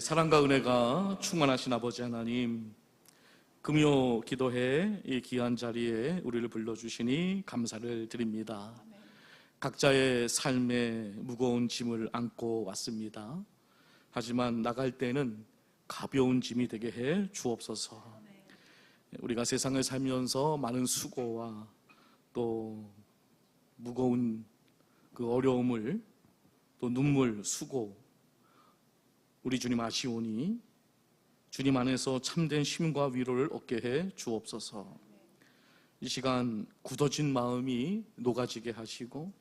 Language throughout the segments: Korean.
사랑과 은혜가 충만하신 아버지 하나님, 금요 기도회 이 귀한 자리에 우리를 불러주시니 감사를 드립니다. 각자의 삶에 무거운 짐을 안고 왔습니다. 하지만 나갈 때는 가벼운 짐이 되게 해 주옵소서. 우리가 세상을 살면서 많은 수고와 또 무거운 그 어려움을, 또 눈물, 수고, 우리 주님 아시오니 주님 안에서 참된 힘과 위로를 얻게 해 주옵소서. 이 시간 굳어진 마음이 녹아지게 하시고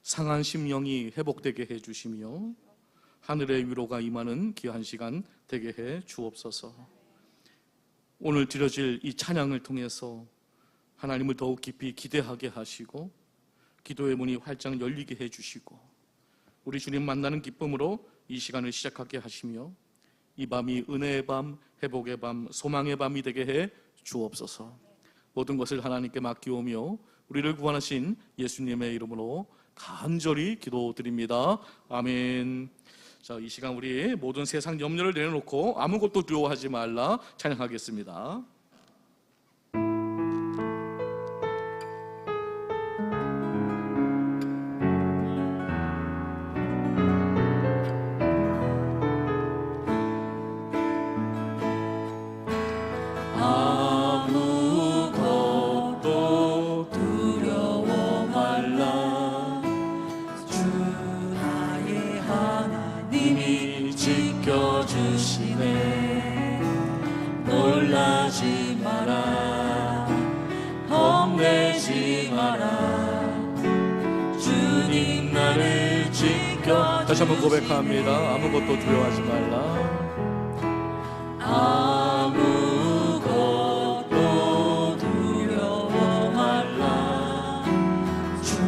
상한 심령이 회복되게 해 주시며 하늘의 위로가 임하는 귀한 시간 되게 해 주옵소서. 오늘 드려질 이 찬양을 통해서 하나님을 더욱 깊이 기대하게 하시고 기도의 문이 활짝 열리게 해 주시고 우리 주님 만나는 기쁨으로 이 시간을 시작하게 하시며 이 밤이 은혜의 밤, 회복의 밤, 소망의 밤이 되게 해 주옵소서. 모든 것을 하나님께 맡기오며 우리를 구원하신 예수님의 이름으로 간절히 기도드립니다. 아멘. 자, 이 시간 우리 모든 세상 염려를 내려놓고 아무것도 두려워하지 말라 찬양하겠습니다. 놀라지 마라, 겁내지 마라. 주님 나를 지켜. 다시 한번 고백합니다. 아무것도 두려워하지 말라. 아무것도 두려워 말라. 주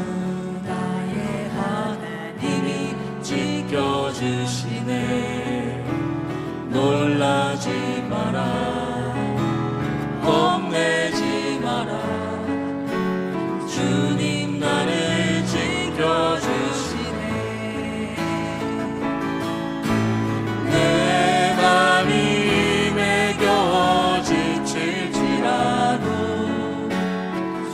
나의 하나님이 지켜주시네. 놀라지 마라, 겁내지 마라. 주님 나를 지켜주시네. 내 맘이 매겨 지칠지라도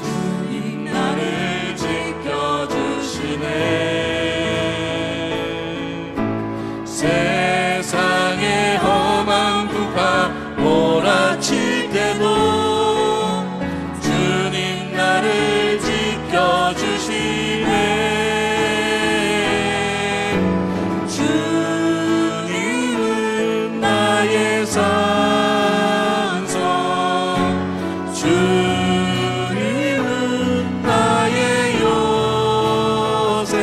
주님 나를 지켜주시네. 세상의 험한 구파 몰아칠 때도 주님 나를 지켜주시네. 주님은 나의 산성, 주님은 나의 요새,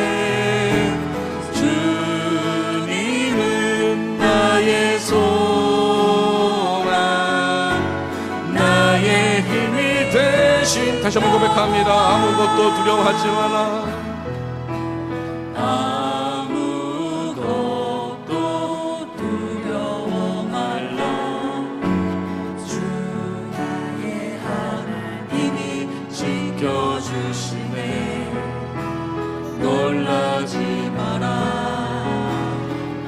주님은 나의 소망, 나의 힘이 되신. 다시 한번 고백합니다. 아무것도 두려워하지 마라. 아무것도 두려워 말라. 주 나의 하나님이 지켜주시네. 놀라지 마라,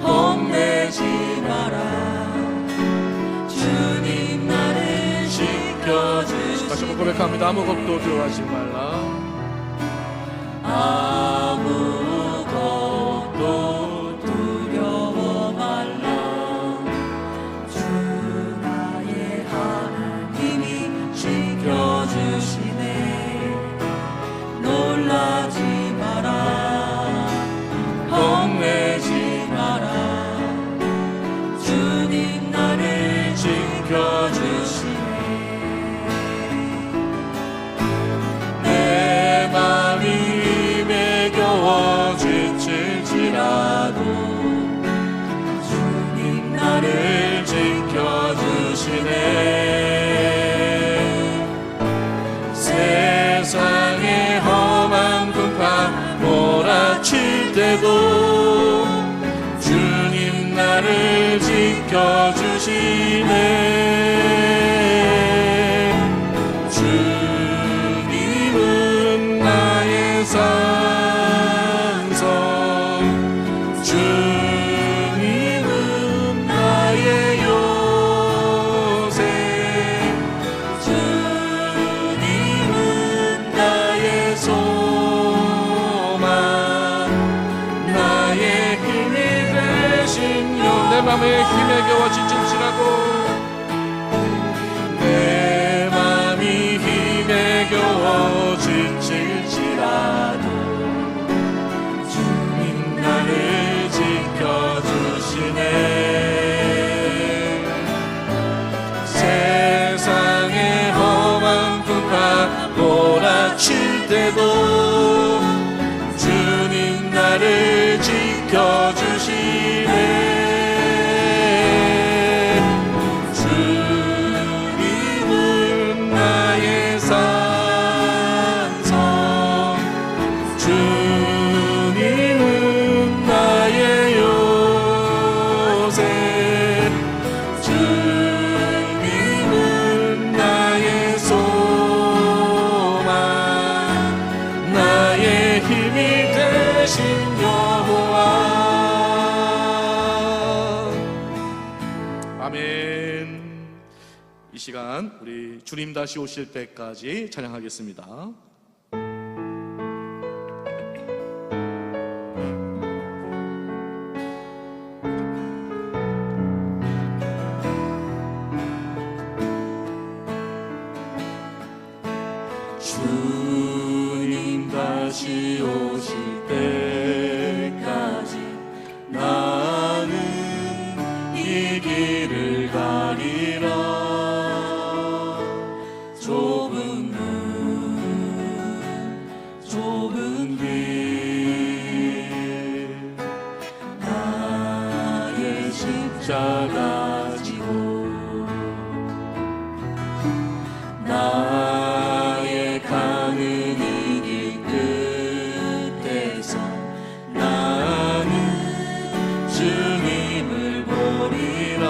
겁내지 마라. 주님 나를 지켜주시네. 다시 한번 고백합니다. 아무것도 두려워하지 말라. 아무것도 두려워 말라. 주 나의 하나님이 지켜주시네. 놀라지 마라, 겁내지 마라. 주님 나를 지켜주시네. 내 맘이 매겨워 지칠지라도 주님 나를 지켜주시네. 세상의 험한 풍파 몰아칠 때도 주님 나를 지켜주시네. 주님은 나의 산성, 주님은 나의 내 맘에 힘에 겨워 지칠지라도 내 맘이 힘에 겨워 지칠지라도 주님 나를 지켜주시네. 세상의 험한 풍파 몰아칠 때도 주님 나를 지켜주시네. 주님은 나의 산성, 주님은 나의 요새, 주님은 나의 소망, 나의 힘이 되신 여호와. 아멘. 이 시간 우리 주님 다시 오실 때까지 찬양하겠습니다. 주님 다시 오실 때까지 나는 이 길을 가리라. 좁은 길 나의 십자가 지고 나의 가는 이 길 끝에서 나는 주님을 보리라.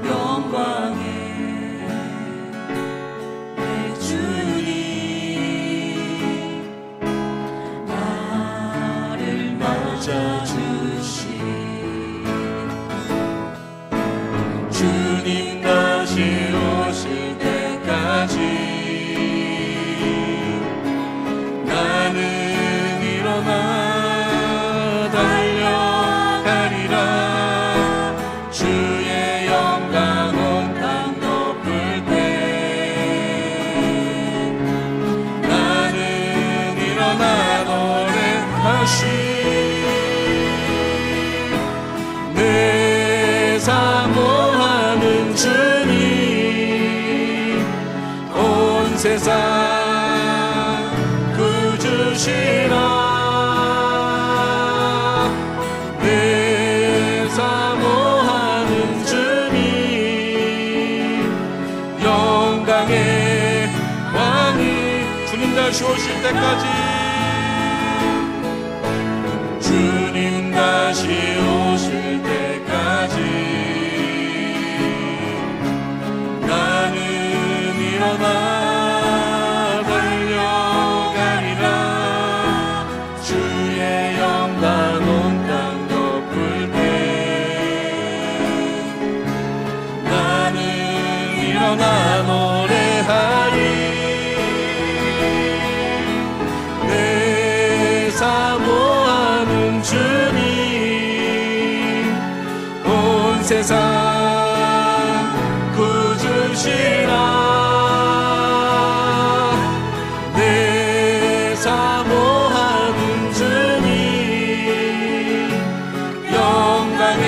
영광의 내 주님 나를 맞아주시. 주님 다시 오실 때까지 나는 일어나 달려가리라. 주의 영광 온 땅 덮을 때 나는 일어나 노래하시. 내 사모하는 주님 온 세상 구주시라. 내 사모하는 주님 영광의 왕이 주님 다시 오실 때까지 주님 다시 오실 때까지 나는 일어나 달려가리라. 주의 영광 온 땅 덮을 때 나는 일어나 노래하리. 내 사모하는 주님 온 세상 구주시라. 내 사모하는 주님 영광의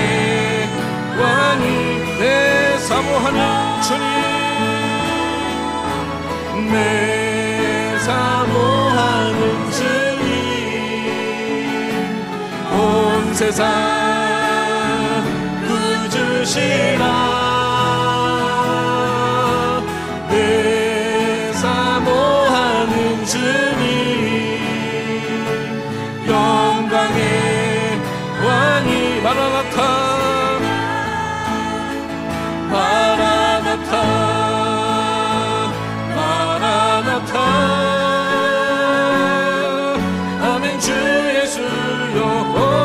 왕이. 내 사모하는 주님 내 사모하는 주님 온 세상 구주시라. 내 사모하는 주님 영광의 왕이. 마라나타 마라나타 마라나타. 아멘. 주 예수여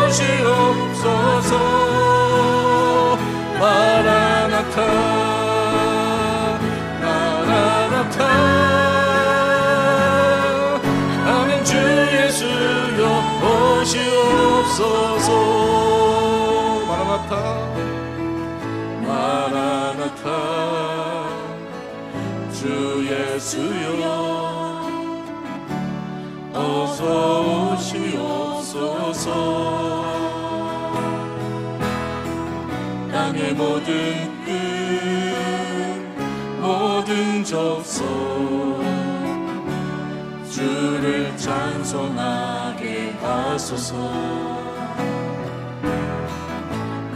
오시옵소서. 마라나타 마라나타. 아멘. 주 예수여 오시옵소서. 마라나타 주 예수여 어서 오시옵소서. 땅의 모든 끝 모든 족속 주를 찬송하게 하소서.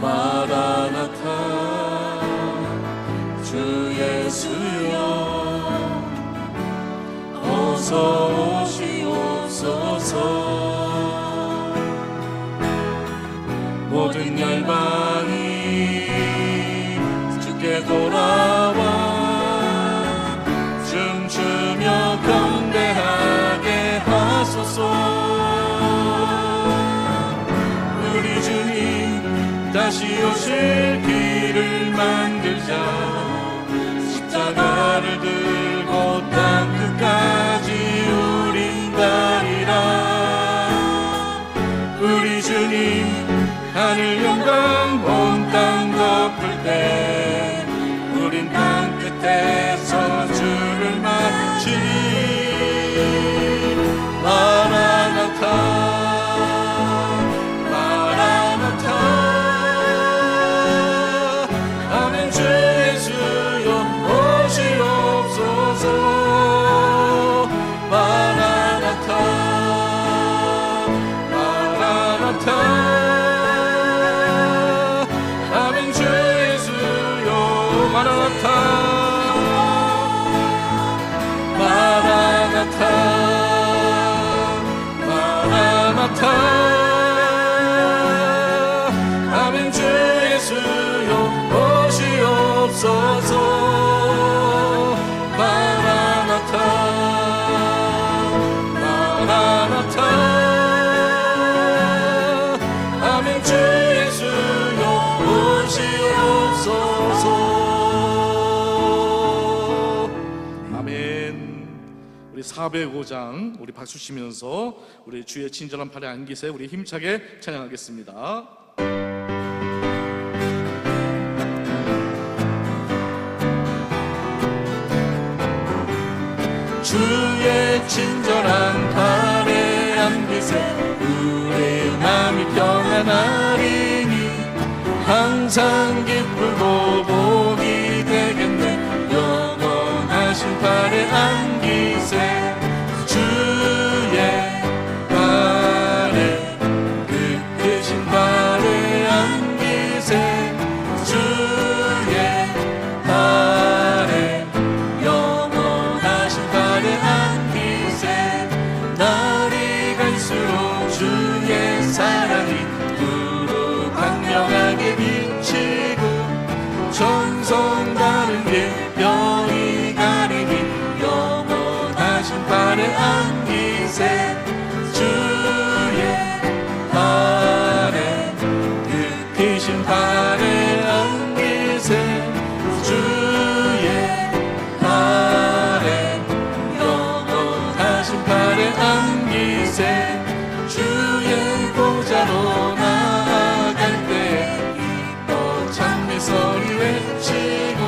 마라나타 주 예수여 어서 오시옵소서. 모든 열방이 주께 돌아와 춤추며 경배하게 하소서. 우리 주님 다시 오실 길을 만들자. 십자가를 들고 땅 끝까지 우린 가리라. 우리 주님 하늘 영광 온 땅 덮을 때 우린 땅 끝에서 주를 맞추니. 마라나타 마라나타 아멘. 주 예수여 오시옵소서. 마라나타 마라나타 아멘. 주 예수여 마라나타 마라나타 마라나타 아멘. 주 예수여 오시옵소서. 마라나타 마라나타 아멘. 주 예수여 오시옵소서. 아멘. 우리 405장 우리 박수 치면서 우리 주의 친절한 팔에 안기세 우리 힘차게 찬양하겠습니다. 주의 친절한 팔에 안기세 우리 마음이 평안하리니 항상 기쁘고 복이 되겠네. 영원하신 팔에 안기세 주의 팔에 그 크신 팔에 안기세 주의 팔에 영원하신 팔에 안기세. 날이 갈수록 주의 사랑이 두루 광명하게 비치고 천성 다른 길 병이 가리니 영원하신 팔에 안기세 주의 팔에 그 크신 팔에 안기세 주의 팔에 영원하신 팔에 안기세. 주의 보좌로 나아갈 때 기뻐 찬미 소리 외치고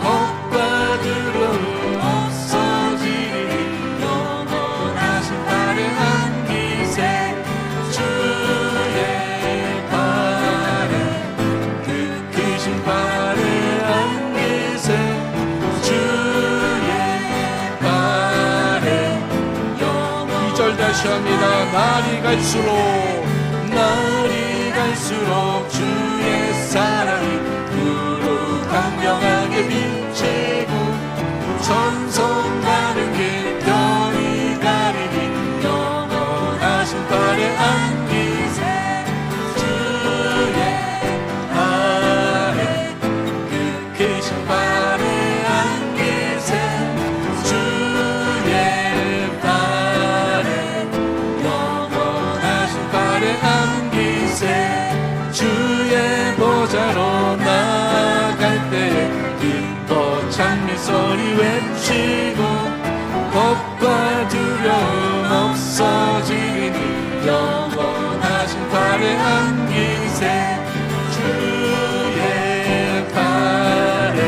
겁과 두려움 없어지리니 영원하신 팔에 안기세 주의 팔에 그 크신 팔에 안기세 주의 팔에 영원. 2절 다시 합니다. 날이 갈수록 주의 사랑이 두루 강명하게 비치고 천성 가는 길 병이 가리니 영원하신 팔에 안기세 주의 팔에 그 크신 팔에 안기세 주의 팔에 영원하신 팔에 안기세. 주의 보좌로 나아갈 때 기뻐 찬미 소리 외치고 겁과 두려움 없어지니 영원하신 팔에 안기세 주의 팔에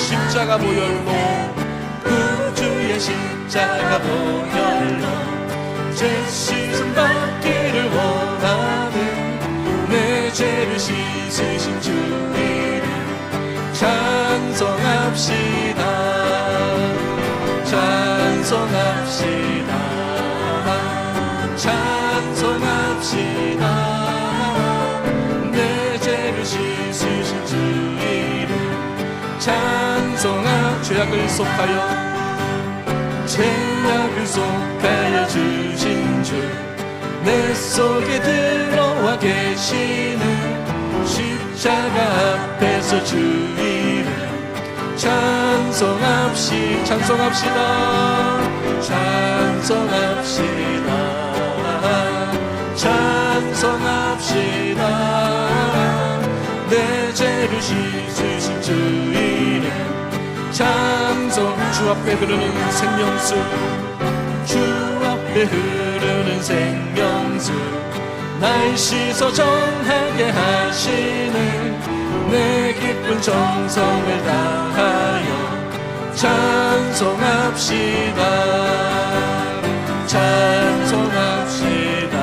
십자가 보혈로 구주의 십자가 보혈로 죄 씻음 받기를 원하는 내 죄를 씻으신 주 이름 찬송합시다 찬송합시다 찬송합시다 내 죄를 씻으신 주 이름 찬송하 죄악을 속하여 죄악을 속하여 주신 주 내 속에 들어와 계시는 십자가 앞에서 주 이름 찬송합시다 찬송합시다 찬송합시다 내 죄를 씻으신 주 이름 찬송 주 앞에 흐르는 생명수 주 앞에 흐르는 생명수 날 씻어 정하게 하시는 내 기쁜 정성을 다하여 찬송합시다 찬송합시다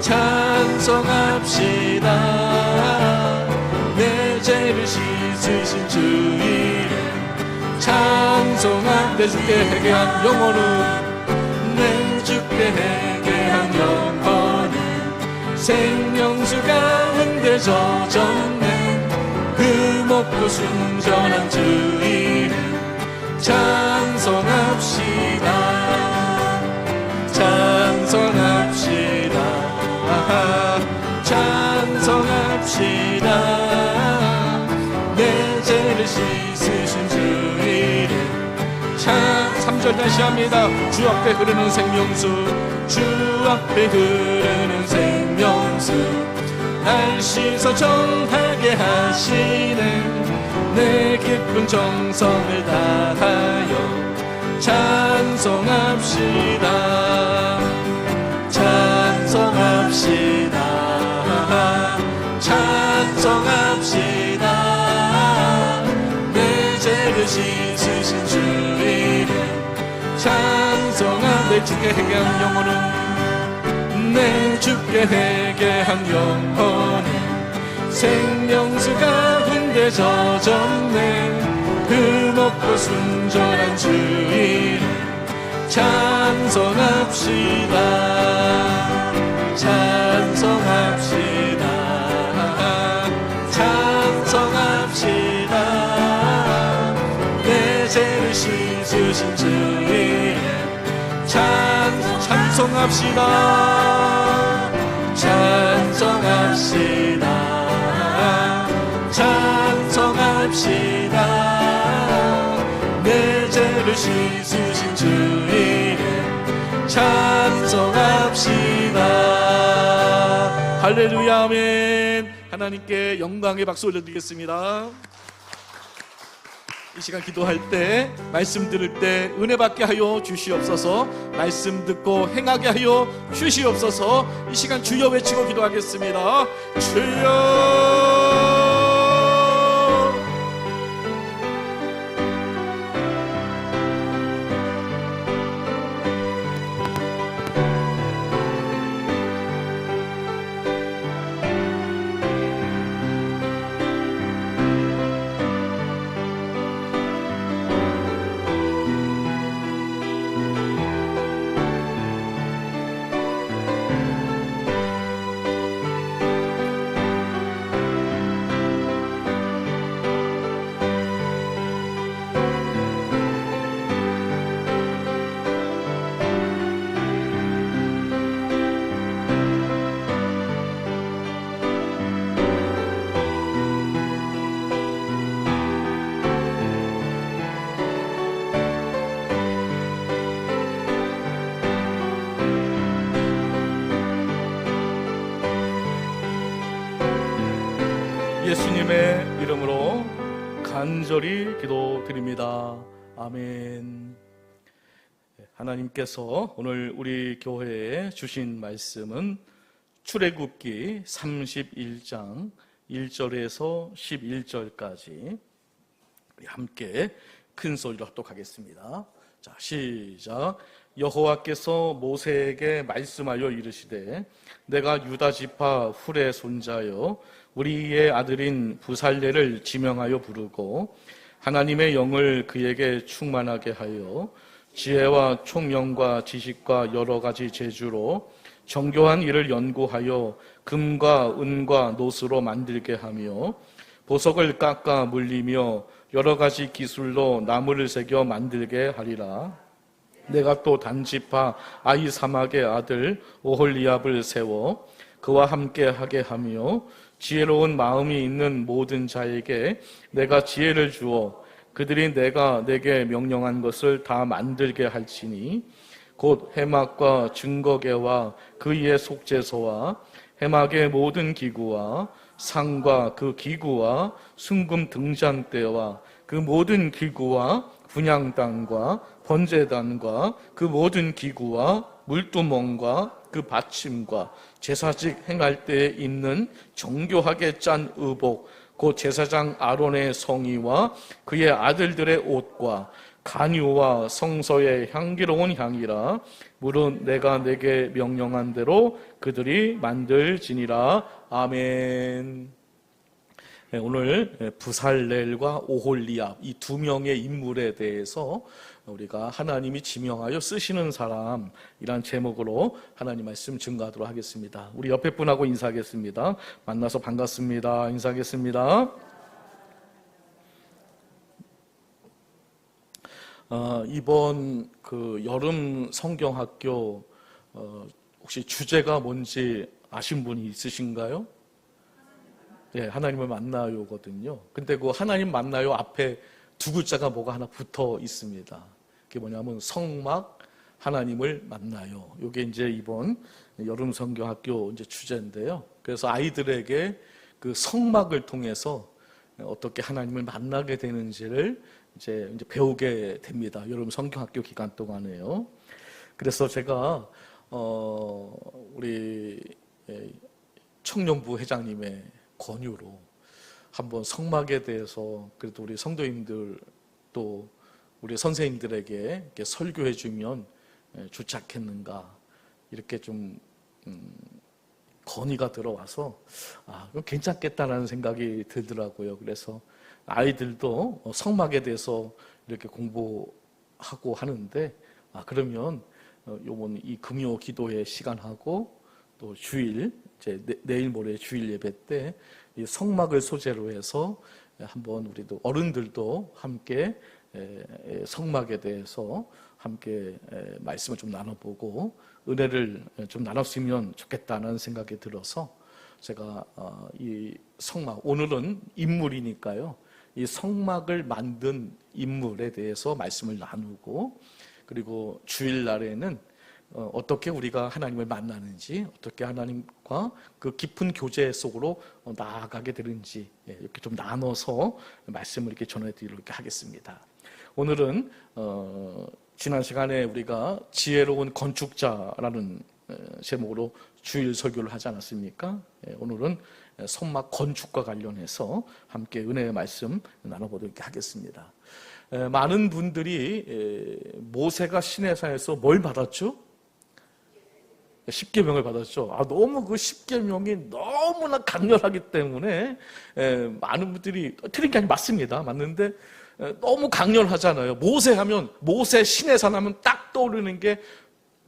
찬송합시다 내 죄를 씻으신 주 이름 찬송한 내 주께 회개한 영혼은 내 주께 회개한 영혼은 생명수 가운데 젖었네 흠없고 순전한 주 이름 찬송합시다 찬송합시다 찬송합시다 내 죄를 씻으신 주 이름 3절 다시 합니다. 주 앞에 흐르는 생명수 주 앞에 흐르는 생명수 날 씻어 정하게 하시는 내 기쁜 정성을 다하여 찬송합시다 찬송합시다 찬송합시다 내 죄를 씻으신 주 이름 찬송한 내 주께 회개한 영혼은 내 주께 회개한 영혼은 생명수 가운데 젖었네 흠없고 순전한 주 이름 찬송합시다 찬송합시다 찬송합시다 내 죄를 씻으신 주 이름 찬송합시다 찬송합시다 찬송합시다 내 죄를 씻으신 주 이름 찬송합시다 할렐루야 아멘. 하나님께 영광의 박수 올려드리겠습니다. 이 시간 기도할 때 말씀 들을 때 은혜 받게 하여 주시옵소서. 말씀 듣고 행하게 하여 주시옵소서. 이 시간 주여 외치고 기도하겠습니다. 주여 예수님의 이름으로 간절히 기도드립니다. 아멘. 하나님께서 오늘 우리 교회에 주신 말씀은 출애굽기 31장 1절에서 11절까지 우리 함께 큰 소리로 합독하겠습니다. 자, 시작. 여호와께서 모세에게 말씀하여 이르시되 내가 유다 지파 훌의 손자여 우리의 아들인 부살레를 지명하여 부르고 하나님의 영을 그에게 충만하게 하여 지혜와 총명과 지식과 여러 가지 재주로 정교한 일을 연구하여 금과 은과 노스로 만들게 하며 보석을 깎아 물리며 여러 가지 기술로 나무를 새겨 만들게 하리라. 내가 또 단지파 아히사막의 아들 오홀리압을 세워 그와 함께 하게 하며 지혜로운 마음이 있는 모든 자에게 내가 지혜를 주어 그들이 내가 내게 명령한 것을 다 만들게 할지니 곧 해막과 증거계와 그 위의 속죄소와 해막의 모든 기구와 상과 그 기구와 순금 등잔대와 그 모든 기구와 분향단과 번제단과 그 모든 기구와 물두멍과 그 받침과 제사직 행할 때에 입는 정교하게 짠 의복 곧 제사장 아론의 성의와 그의 아들들의 옷과 간유와 성서의 향기로운 향이라 물은 내가 내게 명령한 대로 그들이 만들지니라. 아멘. 네, 오늘 부살렐과 오홀리압 이 두 명의 인물에 대해서 우리가 하나님이 지명하여 쓰시는 사람이란 제목으로 하나님 말씀 증거하도록 하겠습니다. 우리 옆에 분하고 인사하겠습니다. 만나서 반갑습니다. 인사하겠습니다. 이번 그 여름 성경학교 혹시 주제가 뭔지 아신 분이 있으신가요? 예, 하나님을 만나요거든요. 근데 그 하나님 만나요 앞에 두 글자가 뭐가 하나 붙어 있습니다. 그게 뭐냐면 성막 하나님을 만나요. 이게 이제 이번 여름 성경학교 이제 주제인데요. 그래서 아이들에게 그 성막을 통해서 어떻게 하나님을 만나게 되는지를 이제 배우게 됩니다. 여름 성경학교 기간 동안에요. 그래서 제가 우리 청년부 회장님의 권유로 한번 성막에 대해서 그래도 우리 성도님들 또 우리 선생님들에게 이렇게 설교해 주면 좋지 않겠는가 이렇게 좀 건의가 들어와서 그럼 괜찮겠다라는 생각이 들더라고요. 그래서 아이들도 성막에 대해서 이렇게 공부하고 하는데 그러면 요번 이 금요 기도회 시간하고 또 주일 이제 내일 모레 주일 예배 때 이 성막을 소재로 해서 한번 우리도 어른들도 함께 성막에 대해서 함께 말씀을 좀 나눠보고 은혜를 좀 나눴으면 좋겠다는 생각이 들어서 제가 이 성막 오늘은 인물이니까요. 이 성막을 만든 인물에 대해서 말씀을 나누고 그리고 주일날에는 어떻게 우리가 하나님을 만나는지 어떻게 하나님과 그 깊은 교제 속으로 나아가게 되는지 이렇게 좀 나눠서 말씀을 이렇게 전해드리도록 하겠습니다. 오늘은 지난 시간에 우리가 지혜로운 건축자라는 제목으로 주일 설교를 하지 않았습니까? 오늘은 성막 건축과 관련해서 함께 은혜의 말씀 나눠보도록 하겠습니다. 많은 분들이 모세가 시내산에서 뭘 받았죠? 십계명을 받았죠. 너무 그 십계명이 너무나 강렬하기 때문에 많은 분들이 틀린 게 아니 맞습니다. 맞는데 너무 강렬하잖아요. 모세 하면 모세 시내산 하면 딱 떠오르는 게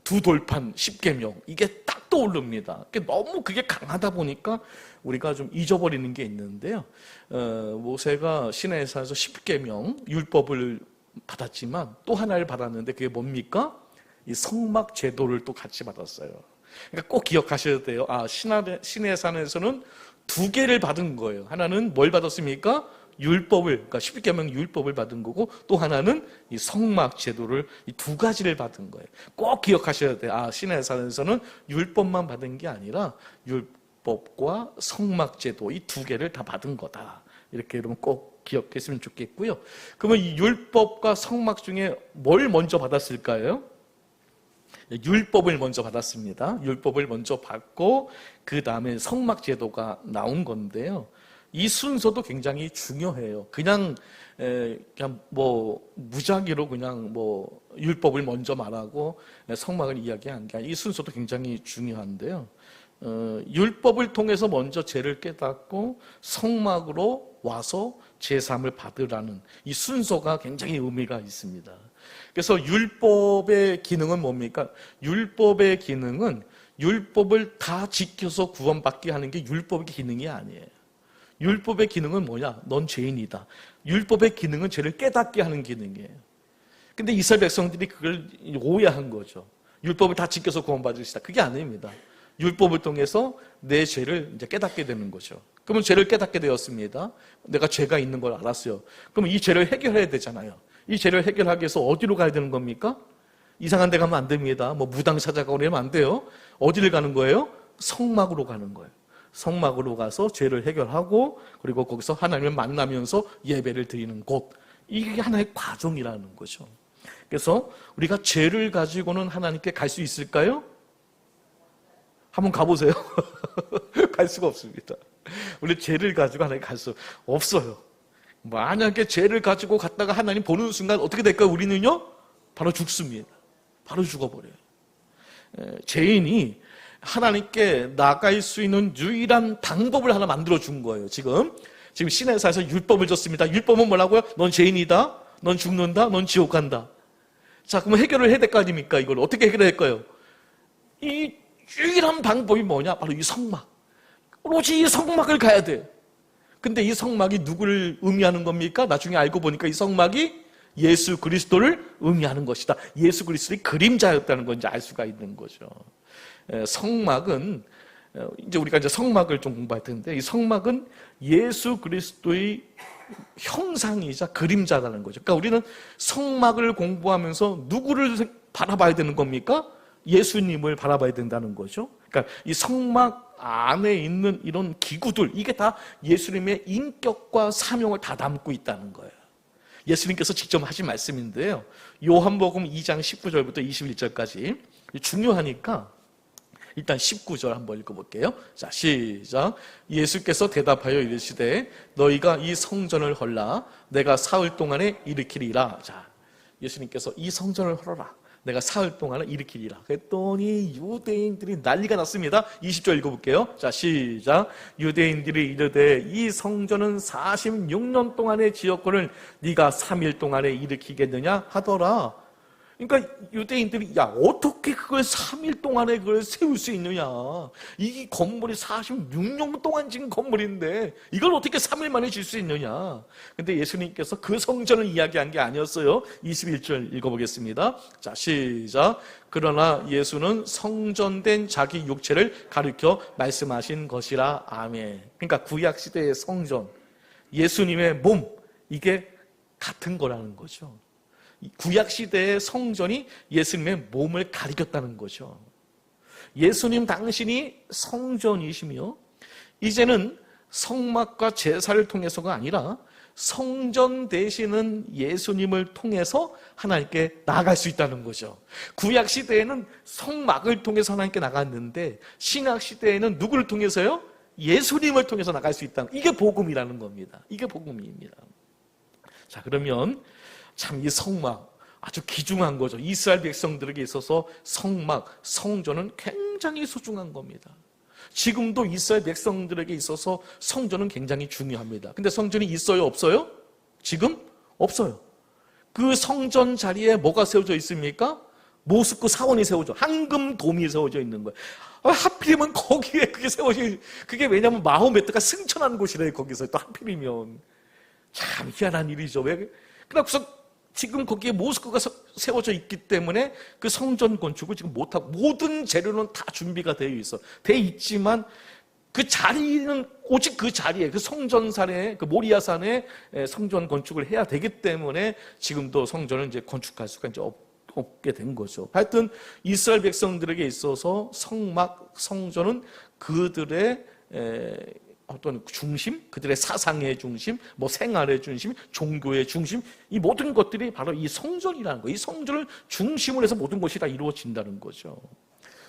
두 돌판 십계명 이게 딱 떠오릅니다. 너무 그게 강하다 보니까 우리가 좀 잊어버리는 게 있는데요. 모세가 시내산에서 십계명 율법을 받았지만 또 하나를 받았는데 그게 뭡니까? 이 성막 제도를 또 같이 받았어요. 그러니까 꼭 기억하셔야 돼요. 시내산에서는 두 개를 받은 거예요. 하나는 뭘 받았습니까? 율법을, 그러니까 십계명 율법을 받은 거고 또 하나는 이 성막 제도를 이 두 가지를 받은 거예요. 꼭 기억하셔야 돼요. 시내산에서는 율법만 받은 게 아니라 율법과 성막 제도 이 두 개를 다 받은 거다. 이렇게 여러분 꼭 기억했으면 좋겠고요. 그러면 이 율법과 성막 중에 뭘 먼저 받았을까요? 율법을 먼저 받았습니다. 율법을 먼저 받고 그 다음에 성막 제도가 나온 건데요. 이 순서도 굉장히 중요해요. 그냥 뭐 무작위로 그냥 뭐 율법을 먼저 말하고 성막을 이야기한 게 아니라 이 순서도 굉장히 중요한데요. 율법을 통해서 먼저 죄를 깨닫고 성막으로 와서 제사함을 받으라는 이 순서가 굉장히 의미가 있습니다. 그래서 율법의 기능은 뭡니까? 율법의 기능은 율법을 다 지켜서 구원받게 하는 게 율법의 기능이 아니에요. 율법의 기능은 뭐냐? 넌 죄인이다. 율법의 기능은 죄를 깨닫게 하는 기능이에요. 근데 이스라엘 백성들이 그걸 오해한 거죠. 율법을 다 지켜서 구원받을 수 있다. 그게 아닙니다. 율법을 통해서 내 죄를 이제 깨닫게 되는 거죠. 그러면 죄를 깨닫게 되었습니다. 내가 죄가 있는 걸 알았어요. 그럼 이 죄를 해결해야 되잖아요. 이 죄를 해결하기 위해서 어디로 가야 되는 겁니까? 이상한 데 가면 안 됩니다. 뭐 무당 찾아가고 이러면 안 돼요. 어디를 가는 거예요? 성막으로 가는 거예요. 성막으로 가서 죄를 해결하고 그리고 거기서 하나님을 만나면서 예배를 드리는 곳. 이게 하나의 과정이라는 거죠. 그래서 우리가 죄를 가지고는 하나님께 갈 수 있을까요? 한번 가보세요. 갈 수가 없습니다. 우리 죄를 가지고 하나님 갈 수 없어요. 만약에 죄를 가지고 갔다가 하나님 보는 순간 어떻게 될까요? 우리는요? 바로 죽습니다. 바로 죽어버려요. 죄인이 하나님께 나갈 수 있는 유일한 방법을 하나 만들어 준 거예요. 지금 시내사에서 율법을 줬습니다. 율법은 뭐라고요? 넌 죄인이다. 넌 죽는다. 넌 지옥 간다. 자, 그럼 해결을 해야 될 거 아닙니까? 이걸 어떻게 해결해야 될까요? 이 유일한 방법이 뭐냐? 바로 이 성막. 오로지 이 성막을 가야 돼. 근데 이 성막이 누구를 의미하는 겁니까? 나중에 알고 보니까 이 성막이 예수 그리스도를 의미하는 것이다. 예수 그리스도의 그림자였다는 건 이제 알 수가 있는 거죠. 성막은 이제 우리가 이제 성막을 좀 공부할 텐데 이 성막은 예수 그리스도의 형상이자 그림자라는 거죠. 그러니까 우리는 성막을 공부하면서 누구를 바라봐야 되는 겁니까? 예수님을 바라봐야 된다는 거죠. 그러니까 이 성막 안에 있는 이런 기구들 이게 다 예수님의 인격과 사명을 다 담고 있다는 거예요. 예수님께서 직접 하신 말씀인데요. 요한복음 2장 19절부터 21절까지 중요하니까 일단 19절 한번 읽어볼게요. 자, 시작. 예수께서 대답하여 이르시되 너희가 이 성전을 헐라 내가 사흘 동안에 일으키리라. 자, 예수님께서 이 성전을 헐어라 내가 사흘 동안에 일으키리라. 그랬더니 유대인들이 난리가 났습니다. 20절 읽어볼게요. 자, 시작. 유대인들이 이르되 이 성전은 46년 동안의 지었거늘 네가 3일 동안에 일으키겠느냐 하더라. 그러니까 유대인들이 야 어떻게 그걸 3일 동안에 그걸 세울 수 있느냐. 이 건물이 46년 동안 지은 건물인데 이걸 어떻게 3일 만에 질 수 있느냐. 근데 예수님께서 그 성전을 이야기한 게 아니었어요. 21절 읽어보겠습니다. 자, 시작. 그러나 예수는 성전된 자기 육체를 가리켜 말씀하신 것이라. 아멘. 그러니까 구약시대의 성전, 예수님의 몸, 이게 같은 거라는 거죠. 구약시대의 성전이 예수님의 몸을 가리켰다는 거죠. 예수님 당신이 성전이시며 이제는 성막과 제사를 통해서가 아니라 성전 되시는 예수님을 통해서 하나님께 나아갈 수 있다는 거죠. 구약시대에는 성막을 통해서 하나님께 나갔는데 신약시대에는 누구를 통해서요? 예수님을 통해서 나갈 수 있다는, 이게 복음이라는 겁니다. 이게 복음입니다. 자, 그러면 참 이 성막 아주 귀중한 거죠. 이스라엘 백성들에게 있어서 성막, 성전은 굉장히 소중한 겁니다. 지금도 이스라엘 백성들에게 있어서 성전은 굉장히 중요합니다. 근데 성전이 있어요? 없어요? 지금? 없어요. 그 성전 자리에 뭐가 세워져 있습니까? 모스크 사원이 세워져, 황금돔이 세워져 있는 거예요. 하필이면 거기에 그게 세워져, 그게 왜냐면 마호메트가 승천한 곳이래요. 거기서 또 하필이면. 참 희한한 일이죠. 왜? 그래서 지금 거기에 모스크가 세워져 있기 때문에 그 성전 건축을 지금 못하고 모든 재료는 다 준비가 되어 있어. 되어 있지만 그 자리는 오직 그 자리에 그 성전산에 그 모리아산에 성전 건축을 해야 되기 때문에 지금도 성전을 이제 건축할 수가 이제 없게 된 거죠. 하여튼 이스라엘 백성들에게 있어서 성막, 성전은 그들의 어떤 중심, 그들의 사상의 중심, 뭐 생활의 중심, 종교의 중심, 이 모든 것들이 바로 이 성전이라는 거예요. 이 성전을 중심으로 해서 모든 것이 다 이루어진다는 거죠.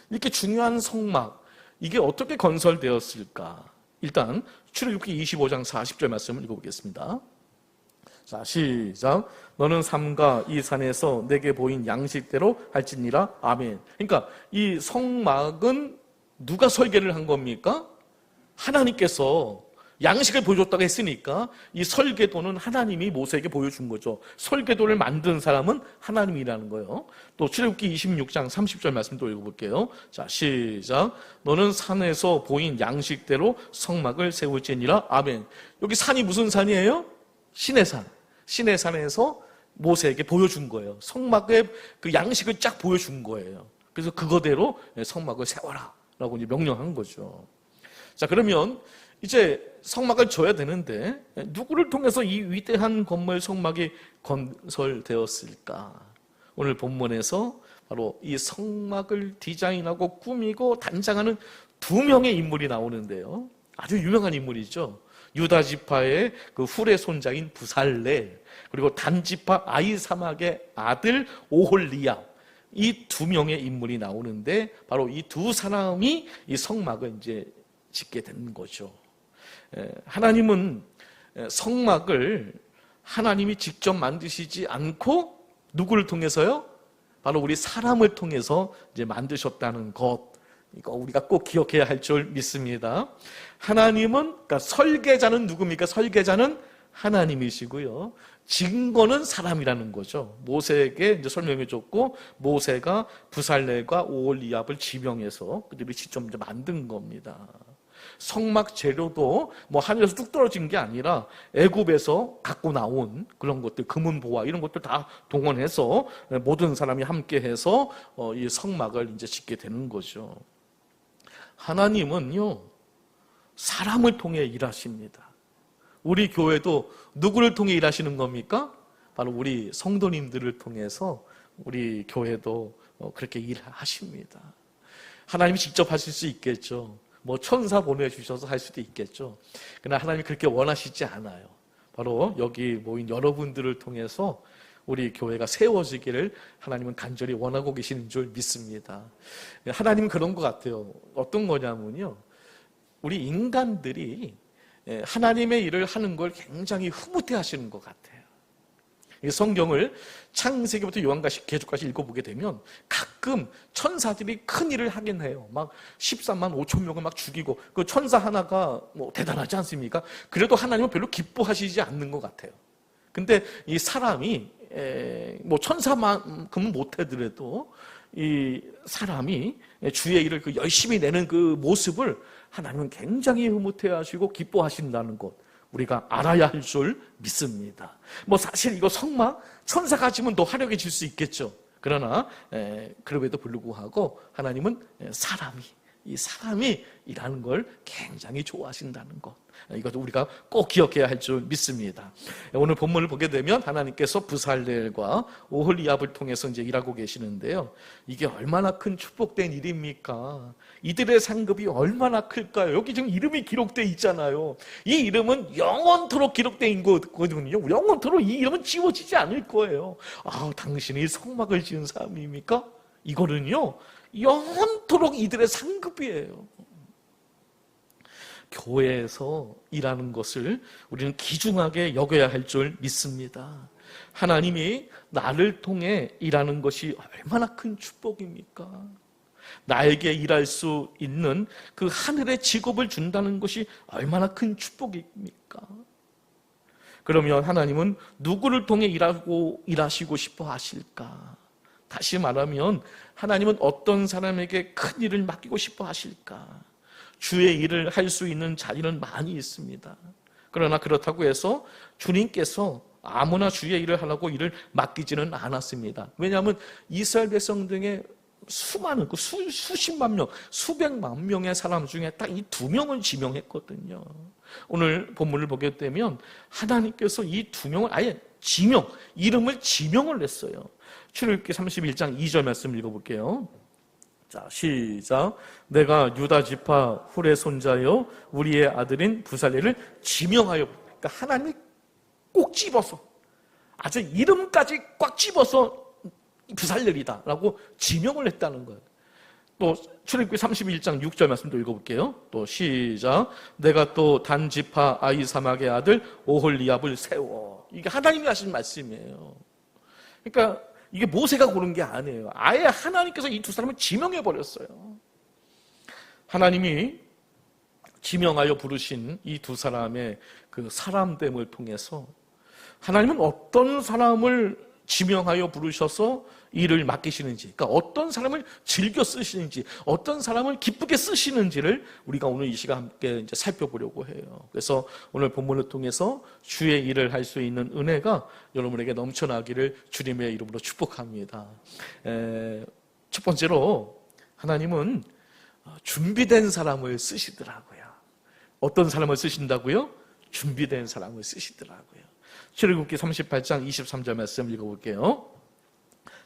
이렇게 중요한 성막, 이게 어떻게 건설되었을까? 일단 출애굽기 25장 40절 말씀을 읽어보겠습니다. 자, 시작. 너는 삼가 이 산에서 내게 보인 양식대로 할지니라. 아멘. 그러니까 이 성막은 누가 설계를 한 겁니까? 하나님께서 양식을 보여줬다고 했으니까 이 설계도는 하나님이 모세에게 보여준 거죠. 설계도를 만든 사람은 하나님이라는 거예요. 또 출애굽기 26장 30절 말씀 또 읽어볼게요. 자, 시작. 너는 산에서 보인 양식대로 성막을 세울지니라. 아멘. 여기 산이 무슨 산이에요? 시내산. 시내산에서 모세에게 보여준 거예요. 성막의 그 양식을 쫙 보여준 거예요. 그래서 그거대로 성막을 세워라 라고 이제 명령한 거죠. 자, 그러면 이제 성막을 져야 되는데 누구를 통해서 이 위대한 건물 성막이 건설되었을까? 오늘 본문에서 바로 이 성막을 디자인하고 꾸미고 단장하는 두 명의 인물이 나오는데요. 아주 유명한 인물이죠. 유다 지파의 그 훌의 손자인 부살렐, 그리고 단 지파 아히사막의 아들 오홀리압, 이 두 명의 인물이 나오는데 바로 이 두 사람이 이 성막을 이제 짓게 되는 거죠. 하나님은 성막을 하나님이 직접 만드시지 않고 누구를 통해서요? 바로 우리 사람을 통해서 이제 만드셨다는 것. 이거 우리가 꼭 기억해야 할 줄 믿습니다. 하나님은, 그러니까 설계자는 누굽니까? 설계자는 하나님이시고요. 증거는 사람이라는 거죠. 모세에게 이제 설명해 줬고, 모세가 부살렐과 오홀리압을 지명해서 그들이 직접 이제 만든 겁니다. 성막 재료도 뭐 하늘에서 뚝 떨어진 게 아니라 애굽에서 갖고 나온 그런 것들, 금은 보화 이런 것들 다 동원해서 모든 사람이 함께해서 이 성막을 이제 짓게 되는 거죠. 하나님은요, 사람을 통해 일하십니다. 우리 교회도 누구를 통해 일하시는 겁니까? 바로 우리 성도님들을 통해서 우리 교회도 그렇게 일하십니다. 하나님이 직접 하실 수 있겠죠. 뭐 천사 보내주셔서 할 수도 있겠죠. 그러나 하나님이 그렇게 원하시지 않아요. 바로 여기 모인 여러분들을 통해서 우리 교회가 세워지기를 하나님은 간절히 원하고 계시는 줄 믿습니다. 하나님은 그런 것 같아요. 어떤 거냐면요, 우리 인간들이 하나님의 일을 하는 걸 굉장히 흐뭇해 하시는 것 같아요. 이 성경을 창세기부터 요한까지 계속까지 읽어보게 되면 가끔 천사들이 큰 일을 하긴 해요. 막 13만 5천 명을 막 죽이고, 그 천사 하나가 뭐 대단하지 않습니까? 그래도 하나님은 별로 기뻐하시지 않는 것 같아요. 근데 이 사람이 뭐 천사만큼은 못하더라도 이 사람이 주의 일을 그 열심히 내는 그 모습을 하나님은 굉장히 흐뭇해하시고 기뻐하신다는 것, 우리가 알아야 할 줄 믿습니다. 뭐 사실 이거 성막 천사가 지면 더 화려해질 수 있겠죠. 그러나 그럼에도 불구하고 하나님은 이 사람이 일하는 걸 굉장히 좋아하신다는 것, 이것도 우리가 꼭 기억해야 할 줄 믿습니다. 오늘 본문을 보게 되면 하나님께서 부살렐과 오홀리압을 통해서 이제 일하고 계시는데요. 이게 얼마나 큰 축복된 일입니까? 이들의 상급이 얼마나 클까요? 여기 지금 이름이 기록되어 있잖아요. 이 이름은 영원토록 기록된 거거든요. 영원토록 이 이름은 지워지지 않을 거예요. 아, 당신이 성막을 지은 사람입니까? 이거는요, 영원토록 이들의 상급이에요. 교회에서 일하는 것을 우리는 귀중하게 여겨야 할 줄 믿습니다. 하나님이 나를 통해 일하는 것이 얼마나 큰 축복입니까? 나에게 일할 수 있는 그 하늘의 직업을 준다는 것이 얼마나 큰 축복입니까? 그러면 하나님은 누구를 통해 일하시고 싶어 하실까? 다시 말하면 하나님은 어떤 사람에게 큰 일을 맡기고 싶어 하실까? 주의 일을 할 수 있는 자리는 많이 있습니다. 그러나 그렇다고 해서 주님께서 아무나 주의 일을 하라고 일을 맡기지는 않았습니다. 왜냐하면 이스라엘 백성 중에 수많은 수십만 명, 수백만 명의 사람 중에 딱 이 두 명을 지명했거든요. 오늘 본문을 보게 되면 하나님께서 이 두 명을 아예 이름을 지명을 했어요. 출애굽기 31장 2절 말씀 읽어볼게요. 자, 시작. 내가 유다 지파 훌의 손자여 우리의 아들인 부살렐을 지명하여. 그러니까 하나님이 꼭 집어서, 아주 이름까지 꽉 집어서 부살렐이다 라고 지명을 했다는 거예요. 또 출애굽기 31장 6절 말씀도 읽어볼게요. 또 시작. 내가 또 단 지파 아히사막의 아들 오홀리압을 세워. 이게 하나님이 하신 말씀이에요. 그러니까 이게 모세가 고른 게 아니에요. 아예 하나님께서 이 두 사람을 지명해 버렸어요. 하나님이 지명하여 부르신 이 두 사람의 그 사람됨을 통해서 하나님은 어떤 사람을 지명하여 부르셔서 일을 맡기시는지, 그러니까 어떤 사람을 즐겨 쓰시는지, 어떤 사람을 기쁘게 쓰시는지를 우리가 오늘 이 시간 함께 이제 살펴보려고 해요. 그래서 오늘 본문을 통해서 주의 일을 할 수 있는 은혜가 여러분에게 넘쳐나기를 주님의 이름으로 축복합니다. 첫 번째로 하나님은 준비된 사람을 쓰시더라고요. 어떤 사람을 쓰신다고요? 준비된 사람을 쓰시더라고요. 출애굽기 38장 23절 말씀 읽어볼게요.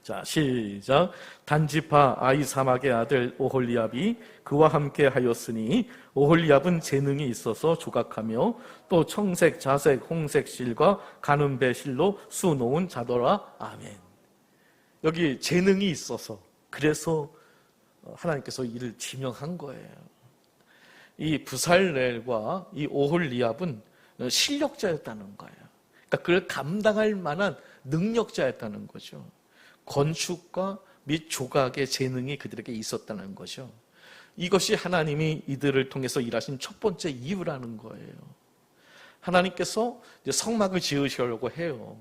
자, 시작. 단지파 아히사막의 아들 오홀리압이 그와 함께 하였으니 오홀리압은 재능이 있어서 조각하며 또 청색, 자색, 홍색 실과 가는 배 실로 수놓은 자더라. 아멘. 여기 재능이 있어서, 그래서 하나님께서 이를 지명한 거예요. 이 부살렐과 이 오홀리압은 실력자였다는 거예요. 그러니까 그걸 감당할 만한 능력자였다는 거죠. 건축과 및 조각의 재능이 그들에게 있었다는 거죠. 이것이 하나님이 이들을 통해서 일하신 첫 번째 이유라는 거예요. 하나님께서 이제 성막을 지으시려고 해요.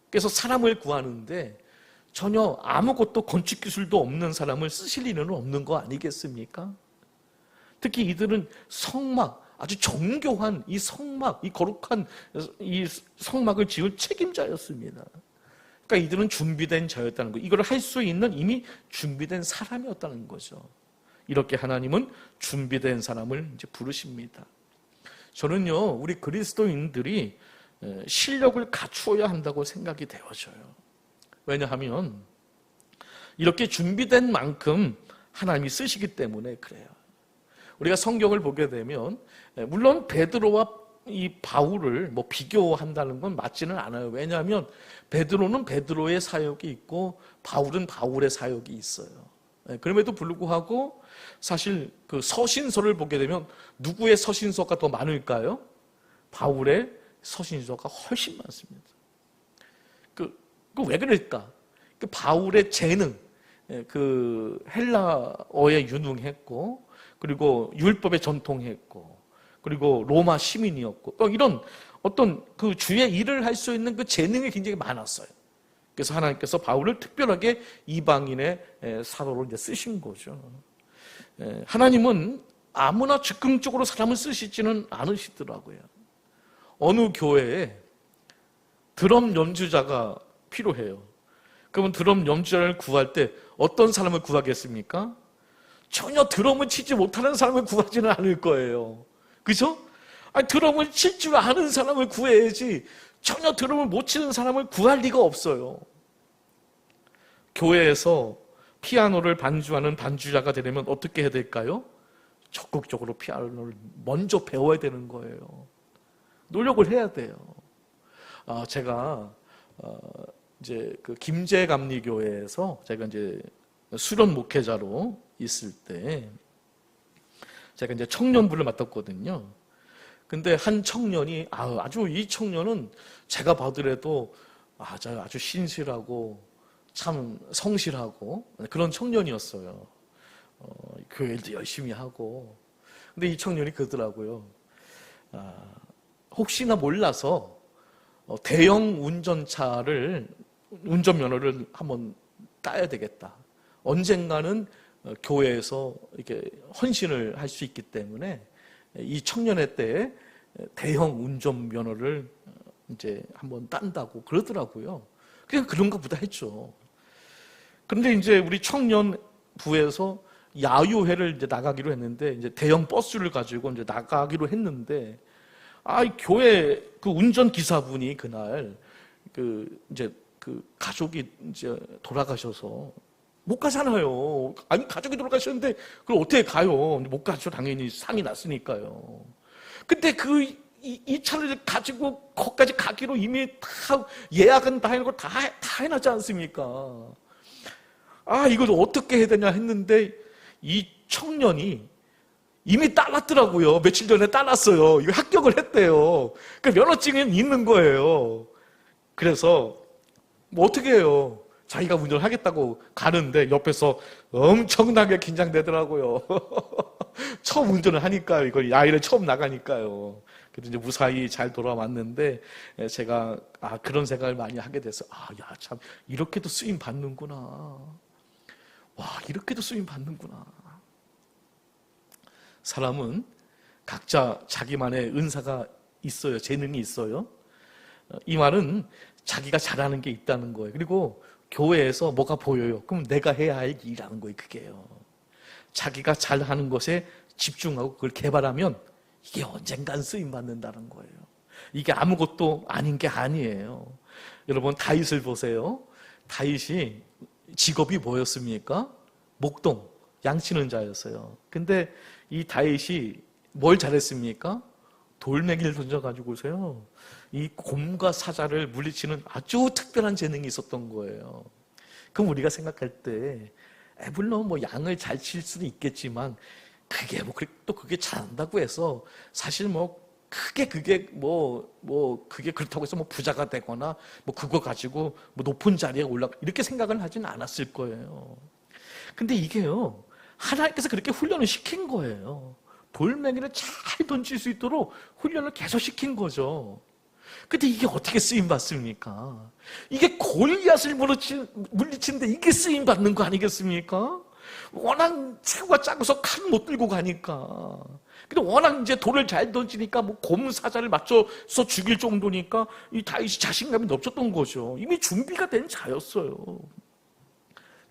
그래서 사람을 구하는데 전혀 아무것도 건축 기술도 없는 사람을 쓰실 일은 없는 거 아니겠습니까? 특히 이들은 성막, 아주 정교한 이 성막, 이 거룩한 이 성막을 지을 책임자였습니다. 그러니까 이들은 준비된 자였다는 거, 이걸 할 수 있는 이미 준비된 사람이었다는 거죠. 이렇게 하나님은 준비된 사람을 이제 부르십니다. 저는요, 우리 그리스도인들이 실력을 갖추어야 한다고 생각이 되어져요. 왜냐하면 이렇게 준비된 만큼 하나님이 쓰시기 때문에 그래요. 우리가 성경을 보게 되면 물론 베드로와 이 바울을 뭐 비교한다는 건 맞지는 않아요. 왜냐하면 베드로는 베드로의 사역이 있고 바울은 바울의 사역이 있어요. 그럼에도 불구하고 사실 그 서신서를 보게 되면 누구의 서신서가 더 많을까요? 바울의 서신서가 훨씬 많습니다. 그 왜 그럴까? 그 바울의 재능, 그 헬라어에 유능했고, 그리고 율법에 전통했고, 그리고 로마 시민이었고, 또 이런 어떤 그 주의 일을 할 수 있는 그 재능이 굉장히 많았어요. 그래서 하나님께서 바울을 특별하게 이방인의 사도로 이제 쓰신 거죠. 하나님은 아무나 즉흥적으로 사람을 쓰시지는 않으시더라고요. 어느 교회에 드럼 연주자가 필요해요. 그러면 드럼 연주자를 구할 때 어떤 사람을 구하겠습니까? 전혀 드럼을 치지 못하는 사람을 구하지는 않을 거예요. 그죠? 아니, 드럼을 칠 줄 아는 사람을 구해야지 전혀 드럼을 못 치는 사람을 구할 리가 없어요. 교회에서 피아노를 반주하는 반주자가 되려면 어떻게 해야 될까요? 적극적으로 피아노를 먼저 배워야 되는 거예요. 노력을 해야 돼요. 제가 이제 그 김제감리교회에서 제가 이제 수련 목회자로 있을 때 제가 이제 청년부를 맡았거든요. 근데 한 청년이 아주 이 청년은 제가 봐더라도 아주 신실하고 참 성실하고 그런 청년이었어요. 교회 일도 열심히 하고. 근데 이 청년이 그러더라고요. 혹시나 몰라서 대형 운전차를 운전면허를 한번 따야 되겠다. 언젠가는 교회에서 이렇게 헌신을 할 수 있기 때문에 이 청년회 때에 대형 운전면허를 이제 한번 딴다고 그러더라고요. 그냥 그런가 보다 했죠. 그런데 이제 우리 청년부에서 야유회를 이제 나가기로 했는데 이제 대형 버스를 가지고 이제 나가기로 했는데 교회 그 운전기사분이 그날 이제 가족이 이제 돌아가셔서 못 가잖아요. 아니, 가족이 돌아가셨는데 그걸 어떻게 가요? 못 가죠. 당연히 상이 났으니까요. 근데 이 차를 가지고 거기까지 가기로 이미 다 예약은 다 해놓고 다 해놨지 않습니까? 이걸 어떻게 해야 되냐 했는데 이 청년이 이미 따놨더라고요. 며칠 전에 따놨어요. 이거 합격을 했대요. 그 면허증은 있는 거예요. 그래서 뭐 어떻게 해요? 자기가 운전을 하겠다고 가는데 옆에서 엄청나게 긴장되더라고요. 처음 운전을 하니까요. 이걸 야외를 처음 나가니까요. 그래도 이제 무사히 잘 돌아왔는데 제가 그런 생각을 많이 하게 돼서 야, 참 이렇게도 쓰임 받는구나. 와, 이렇게도 쓰임 받는구나. 사람은 각자 자기만의 은사가 있어요. 재능이 있어요. 이 말은 자기가 잘하는 게 있다는 거예요. 그리고 교회에서 뭐가 보여요. 그럼 내가 해야 할 일이라는 거예요. 그게요. 자기가 잘하는 것에 집중하고 그걸 개발하면 이게 언젠간 쓰임받는다는 거예요. 이게 아무것도 아닌 게 아니에요. 여러분 다윗을 보세요. 다윗이 직업이 뭐였습니까? 목동, 양치는 자였어요. 근데 이 다윗이 뭘 잘했습니까? 돌멩이를 던져가지고서요. 이 곰과 사자를 물리치는 아주 특별한 재능이 있었던 거예요. 그럼 우리가 생각할 때 물론 뭐 양을 잘 칠 수는 있겠지만 그게 또 그게 잘한다고 해서 사실 크게 그게 그게 그렇다고 해서 부자가 되거나 그거 가지고 높은 자리에 올라가 이렇게 생각을 하진 않았을 거예요. 근데 이게요, 하나님께서 그렇게 훈련을 시킨 거예요. 돌멩이를 잘 던질 수 있도록 훈련을 계속 시킨 거죠. 근데 이게 어떻게 쓰임 받습니까? 이게 골리앗을 물리치는데 이게 쓰임 받는 거 아니겠습니까? 워낙 체구가 작아서 칼 못 들고 가니까. 근데 워낙 이제 돌을 잘 던지니까 곰 사자를 맞춰서 죽일 정도니까 이 다윗이 자신감이 넘쳤던 거죠. 이미 준비가 된 자였어요.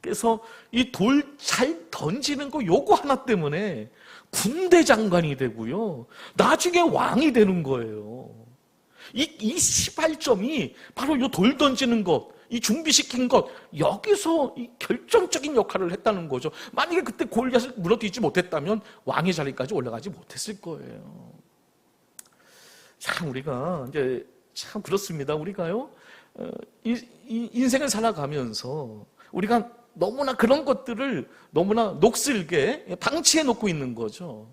그래서 이 돌 잘 던지는 거 요거 하나 때문에 군대 장관이 되고요. 나중에 왕이 되는 거예요. 이 시발점이 바로 이 돌 던지는 것, 이 준비시킨 것, 여기서 이 결정적인 역할을 했다는 거죠. 만약에 그때 골리앗을 물어뜯지 못했다면 왕의 자리까지 올라가지 못했을 거예요. 참 우리가 이제 참 그렇습니다. 우리가요, 이 인생을 살아가면서 우리가 너무나 그런 것들을 너무나 녹슬게 방치해 놓고 있는 거죠.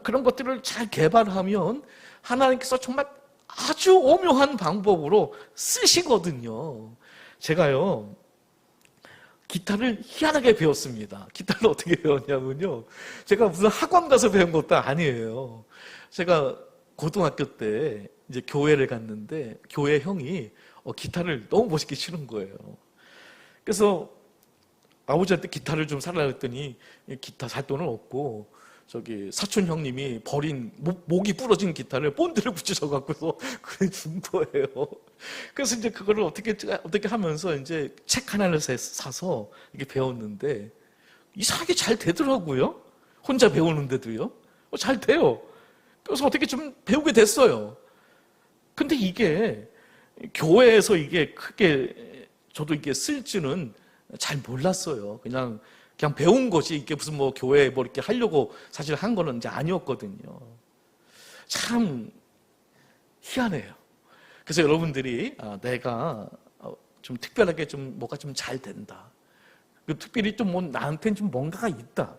그런 것들을 잘 개발하면 하나님께서 정말 아주 오묘한 방법으로 쓰시거든요. 제가요, 기타를 희한하게 배웠습니다. 기타를 어떻게 배웠냐면요, 제가 무슨 학원 가서 배운 것도 아니에요. 제가 고등학교 때 이제 교회를 갔는데 교회 형이 기타를 너무 멋있게 치는 거예요. 그래서 아버지한테 기타를 좀 사라 했더니 기타 살 돈은 없고 저기 사촌 형님이 버린 목이 부러진 기타를 본드를 붙여줘갖고서 그래 준 거예요. 그래서 이제 그거를 어떻게 하면서 이제 책 하나를 사서 이렇게 배웠는데 이상하게 잘 되더라고요. 혼자 배우는데도요. 잘 돼요. 그래서 어떻게 좀 배우게 됐어요. 근데 이게 교회에서 이게 크게 저도 이게 쓸지는 잘 몰랐어요. 그냥 배운 것이 이게 무슨 교회에 이렇게 하려고 사실 한 거는 이제 아니었거든요. 참 희한해요. 그래서 여러분들이 내가 좀 특별하게 좀 뭐가 좀 잘 된다. 특별히 좀 나한테는 좀 뭔가가 있다.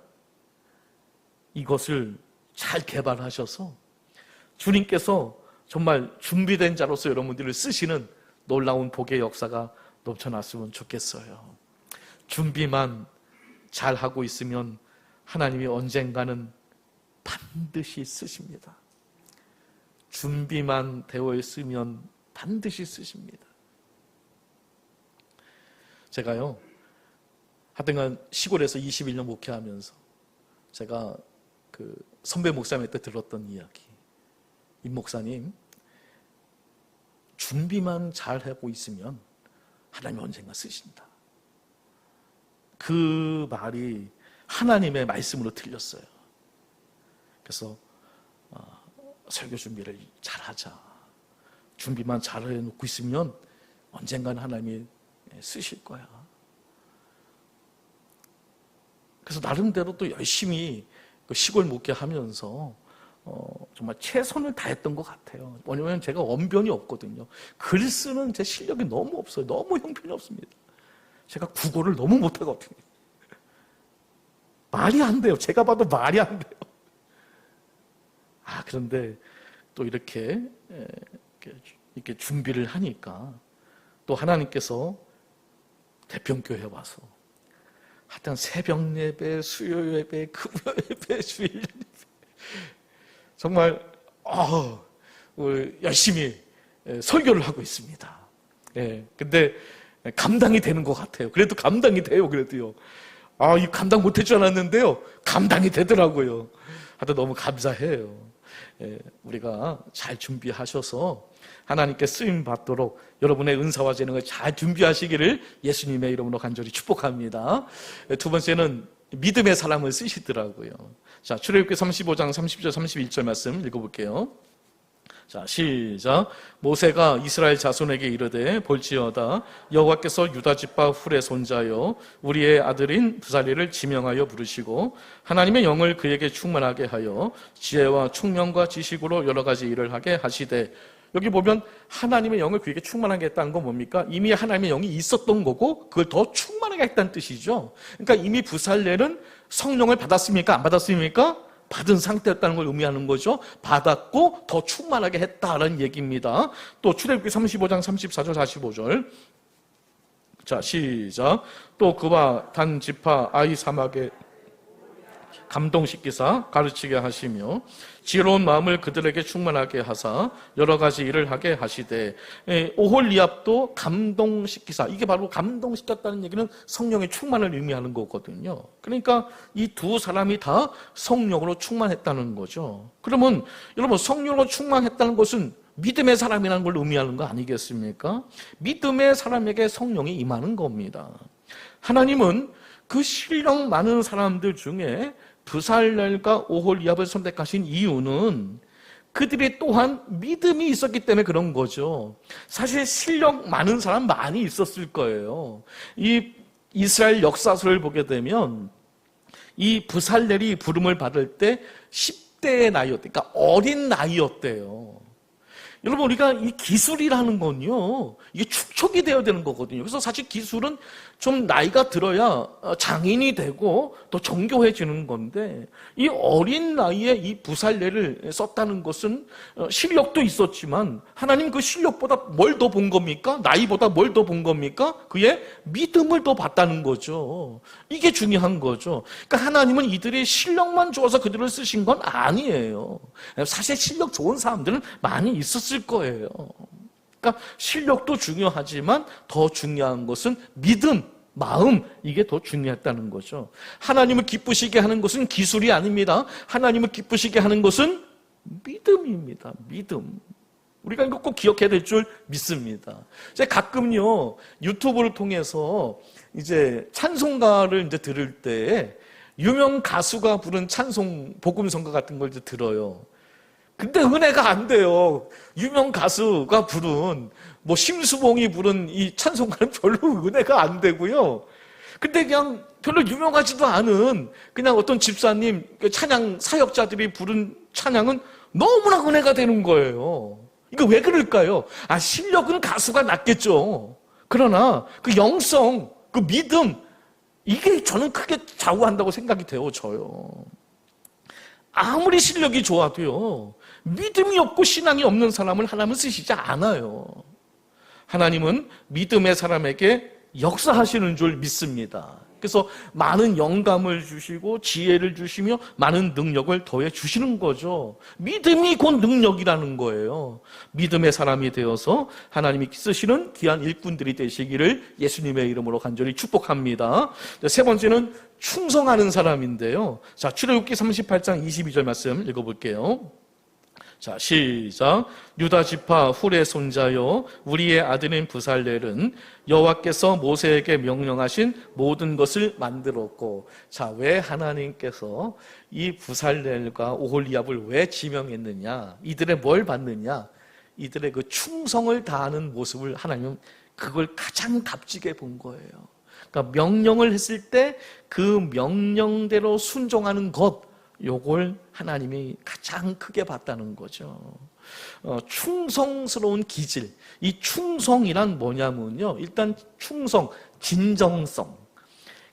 이것을 잘 개발하셔서 주님께서 정말 준비된 자로서 여러분들을 쓰시는 놀라운 복의 역사가 넘쳐났으면 좋겠어요. 준비만 잘 하고 있으면 하나님이 언젠가는 반드시 쓰십니다. 준비만 되어 있으면 반드시 쓰십니다. 제가요, 하여튼간 시골에서 21년 목회하면서 제가 그 선배 목사님한테 들었던 이야기, 임 목사님, 준비만 잘 하고 있으면 하나님 언젠가 쓰신다. 그 말이 하나님의 말씀으로 들렸어요. 그래서 설교 준비를 잘하자. 준비만 잘 해놓고 있으면 언젠간 하나님이 쓰실 거야. 그래서 나름대로 또 열심히 시골 목회하면서 정말 최선을 다했던 것 같아요. 왜냐하면 제가 언변이 없거든요. 글 쓰는 제 실력이 너무 없어요. 너무 형편이 없습니다. 제가 국어를 너무 못하거든요. 말이 안 돼요. 제가 봐도 말이 안 돼요. 그런데 또 이렇게 준비를 하니까 또 하나님께서 대평교회에 와서 하여튼 새벽 예배, 수요 예배, 금요 예배, 주일 예배 정말 열심히 설교를 하고 있습니다. 근데 감당이 되는 것 같아요. 그래도 감당이 돼요. 그래도요. 이 감당 못할 줄 알았는데요. 감당이 되더라고요. 하여튼 너무 감사해요. 우리가 잘 준비하셔서 하나님께 쓰임 받도록 여러분의 은사와 재능을 잘 준비하시기를 예수님의 이름으로 간절히 축복합니다. 두 번째는 믿음의 사람을 쓰시더라고요. 자, 출애굽기 35장 30절 31절 말씀 읽어볼게요. 자, 시작. 모세가 이스라엘 자손에게 이르되 볼지어다 여호와께서 유다 지파 훌의 손자여 우리의 아들인 부살리를 지명하여 부르시고 하나님의 영을 그에게 충만하게 하여 지혜와 총명과 지식으로 여러 가지 일을 하게 하시되, 여기 보면 하나님의 영을 그에게 충만하게 했다는 건 뭡니까? 이미 하나님의 영이 있었던 거고 그걸 더 충만하게 했다는 뜻이죠. 그러니까 이미 부살렐은 성령을 받았습니까? 안 받았습니까? 받은 상태였다는 걸 의미하는 거죠. 받았고 더 충만하게 했다라는 얘기입니다. 또 출애굽기 35장 34절 45절. 자, 시작. 또 그와 단 지파 아이 사막에 감동시키사 가르치게 하시며 지혜로운 마음을 그들에게 충만하게 하사 여러 가지 일을 하게 하시되, 오홀리압도 감동시키사, 이게 바로 감동시켰다는 얘기는 성령의 충만을 의미하는 거거든요. 그러니까 이 두 사람이 다 성령으로 충만했다는 거죠. 그러면 여러분, 성령으로 충만했다는 것은 믿음의 사람이라는 걸 의미하는 거 아니겠습니까? 믿음의 사람에게 성령이 임하는 겁니다. 하나님은 그 실력 많은 사람들 중에 부살렐과 오홀리압을 선택하신 이유는 그들이 또한 믿음이 있었기 때문에 그런 거죠. 사실 실력 많은 사람 많이 있었을 거예요. 이 이스라엘 역사서를 보게 되면 이 부살렐이 부름을 받을 때 10대의 나이였대요. 그러니까 어린 나이였대요. 여러분, 우리가 이 기술이라는 건요, 이게 축적이 되어야 되는 거거든요. 그래서 사실 기술은 좀 나이가 들어야 장인이 되고 또 정교해지는 건데, 이 어린 나이에 이 부살렐을 썼다는 것은 실력도 있었지만 하나님 그 실력보다 뭘 더 본 겁니까? 나이보다 뭘 더 본 겁니까? 그의 믿음을 더 봤다는 거죠. 이게 중요한 거죠. 그러니까 하나님은 이들의 실력만 좋아서 그들을 쓰신 건 아니에요. 사실 실력 좋은 사람들은 많이 있었을 거예요. 그러니까 실력도 중요하지만 더 중요한 것은 믿음, 마음, 이게 더 중요했다는 거죠. 하나님을 기쁘시게 하는 것은 기술이 아닙니다. 하나님을 기쁘시게 하는 것은 믿음입니다. 믿음. 우리가 이거 꼭 기억해야 될 줄 믿습니다. 제가 가끔요, 유튜브를 통해서 이제 찬송가를 이제 들을 때 유명 가수가 부른 찬송, 복음성가 같은 걸 이제 들어요. 근데 은혜가 안 돼요. 유명 가수가 부른, 심수봉이 부른 이 찬송가는 별로 은혜가 안 되고요. 근데 그냥 별로 유명하지도 않은 그냥 어떤 집사님, 찬양 사역자들이 부른 찬양은 너무나 은혜가 되는 거예요. 이거 왜 그럴까요? 실력은 가수가 낫겠죠. 그러나 그 영성, 그 믿음, 이게 저는 크게 좌우한다고 생각이 되어져요. 아무리 실력이 좋아도요, 믿음이 없고 신앙이 없는 사람을 하나님은 쓰시지 않아요. 하나님은 믿음의 사람에게 역사하시는 줄 믿습니다. 그래서 많은 영감을 주시고 지혜를 주시며 많은 능력을 더해 주시는 거죠. 믿음이 곧 능력이라는 거예요. 믿음의 사람이 되어서 하나님이 쓰시는 귀한 일꾼들이 되시기를 예수님의 이름으로 간절히 축복합니다. 세 번째는 충성하는 사람인데요. 자, 출애굽기 38장 22절 말씀 읽어볼게요. 자, 시작. 유다 지파 훌의 손자여 우리의 아들인 부살렐은 여호와께서 모세에게 명령하신 모든 것을 만들었고. 자, 왜 하나님께서 이 부살렐과 오홀리압을 왜 지명했느냐? 이들의 뭘 받느냐? 이들의 그 충성을 다하는 모습을 하나님은 그걸 가장 값지게 본 거예요. 그러니까 명령을 했을 때 그 명령대로 순종하는 것, 요걸 하나님이 가장 크게 봤다는 거죠. 충성스러운 기질. 이 충성이란 뭐냐면요, 일단 충성, 진정성.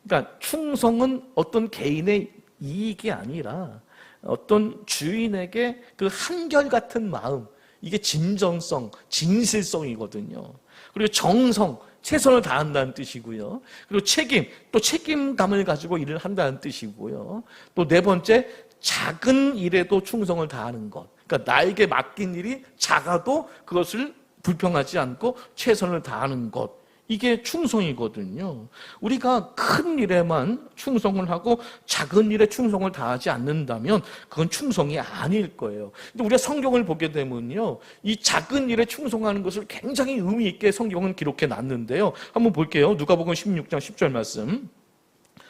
그러니까 충성은 어떤 개인의 이익이 아니라 어떤 주인에게 그 한결같은 마음, 이게 진정성, 진실성이거든요. 그리고 정성, 최선을 다한다는 뜻이고요. 그리고 책임, 또 책임감을 가지고 일을 한다는 뜻이고요. 또 네 번째, 작은 일에도 충성을 다하는 것. 그러니까 나에게 맡긴 일이 작아도 그것을 불평하지 않고 최선을 다하는 것. 이게 충성이거든요. 우리가 큰 일에만 충성을 하고 작은 일에 충성을 다하지 않는다면 그건 충성이 아닐 거예요. 근데 우리가 성경을 보게 되면요, 이 작은 일에 충성하는 것을 굉장히 의미 있게 성경은 기록해 놨는데요. 한번 볼게요. 누가복음 16장 10절 말씀.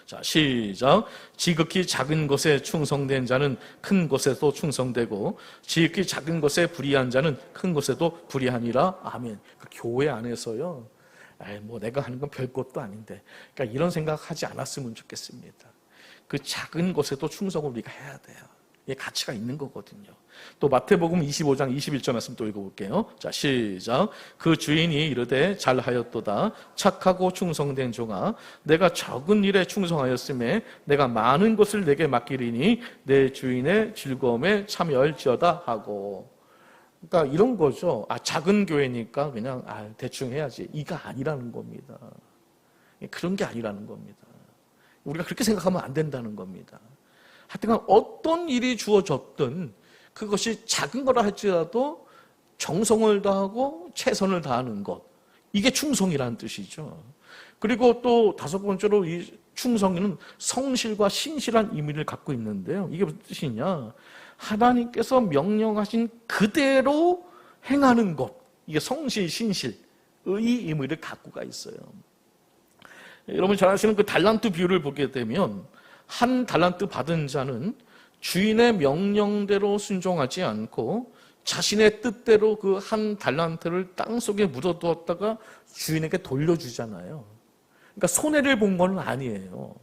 자, 시작. 지극히 작은 것에 충성된 자는 큰 것에도 충성되고 지극히 작은 것에 불의한 자는 큰 것에도 불의하니라. 아멘. 그 교회 안에서요, 뭐 내가 하는 건 별것도 아닌데, 그러니까 이런 생각하지 않았으면 좋겠습니다. 그 작은 것에도 충성을 우리가 해야 돼요. 이게 가치가 있는 거거든요. 또 마태복음 25장 21절 말씀 또 읽어볼게요. 자, 시작. 그 주인이 이르되 잘하였도다 착하고 충성된 종아, 내가 적은 일에 충성하였음에 내가 많은 것을 내게 맡기리니 내 주인의 즐거움에 참여할지어다 하고. 그러니까 이런 거죠. 작은 교회니까 그냥 대충 해야지. 이가 아니라는 겁니다. 그런 게 아니라는 겁니다. 우리가 그렇게 생각하면 안 된다는 겁니다. 하여튼 어떤 일이 주어졌든 그것이 작은 거라 할지라도 정성을 다하고 최선을 다하는 것, 이게 충성이라는 뜻이죠. 그리고 또 다섯 번째로 이 충성은 성실과 신실한 의미를 갖고 있는데요. 이게 무슨 뜻이냐? 하나님께서 명령하신 그대로 행하는 것, 이게 성실, 신실의 의미를 갖고가 있어요. 여러분 잘 아시는 그 달란트 비유를 보게 되면 한 달란트 받은 자는 주인의 명령대로 순종하지 않고 자신의 뜻대로 그 한 달란트를 땅속에 묻어두었다가 주인에게 돌려주잖아요. 그러니까 손해를 본 건 아니에요.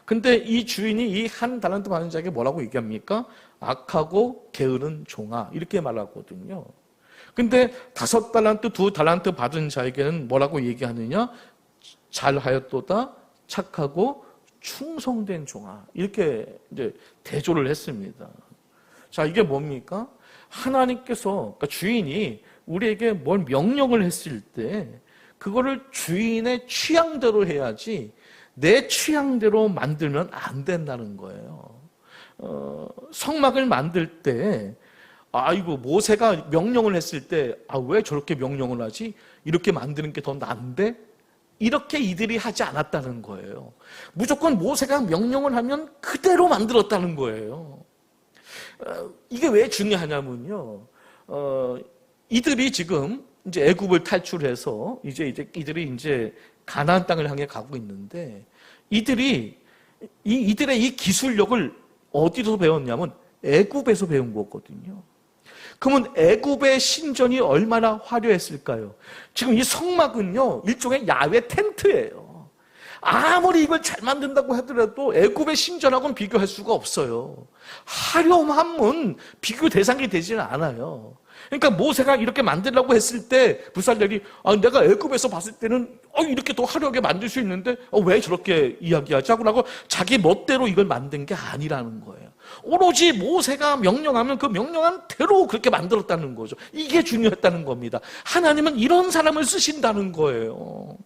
근데 이 주인이 이 한 달란트 받은 자에게 뭐라고 얘기합니까? 악하고 게으른 종아, 이렇게 말하거든요. 근데 5달란트, 2달란트 받은 자에게는 뭐라고 얘기하느냐? 잘하였도다 착하고 충성된 종아, 이렇게 이제 대조를 했습니다. 자, 이게 뭡니까? 하나님께서, 그러니까 주인이 우리에게 뭘 명령을 했을 때 그거를 주인의 취향대로 해야지 내 취향대로 만들면 안 된다는 거예요. 성막을 만들 때 이거 모세가 명령을 했을 때 왜 저렇게 명령을 하지? 이렇게 만드는 게 더 나은데? 이렇게 이들이 하지 않았다는 거예요. 무조건 모세가 명령을 하면 그대로 만들었다는 거예요. 이게 왜 중요하냐면요. 이들이 지금 이제 애굽을 탈출해서 이들이 이제 가나안 땅을 향해 가고 있는데 이들의 이 기술력을 어디서 배웠냐면 애굽에서 배운 거거든요. 그러면 애굽의 신전이 얼마나 화려했을까요? 지금 이 성막은요, 일종의 야외 텐트예요. 아무리 이걸 잘 만든다고 하더라도 애굽의 신전하고는 비교할 수가 없어요. 화려함은 비교 대상이 되지는 않아요. 그러니까 모세가 이렇게 만들려고 했을 때 불살들이 내가 애굽에서 봤을 때는 이렇게 더 화려하게 만들 수 있는데 왜 저렇게 이야기하지? 하고 자기 멋대로 이걸 만든 게 아니라는 거예요. 오로지 모세가 명령하면 그 명령한 대로 그렇게 만들었다는 거죠. 이게 중요했다는 겁니다. 하나님은 이런 사람을 쓰신다는 거예요.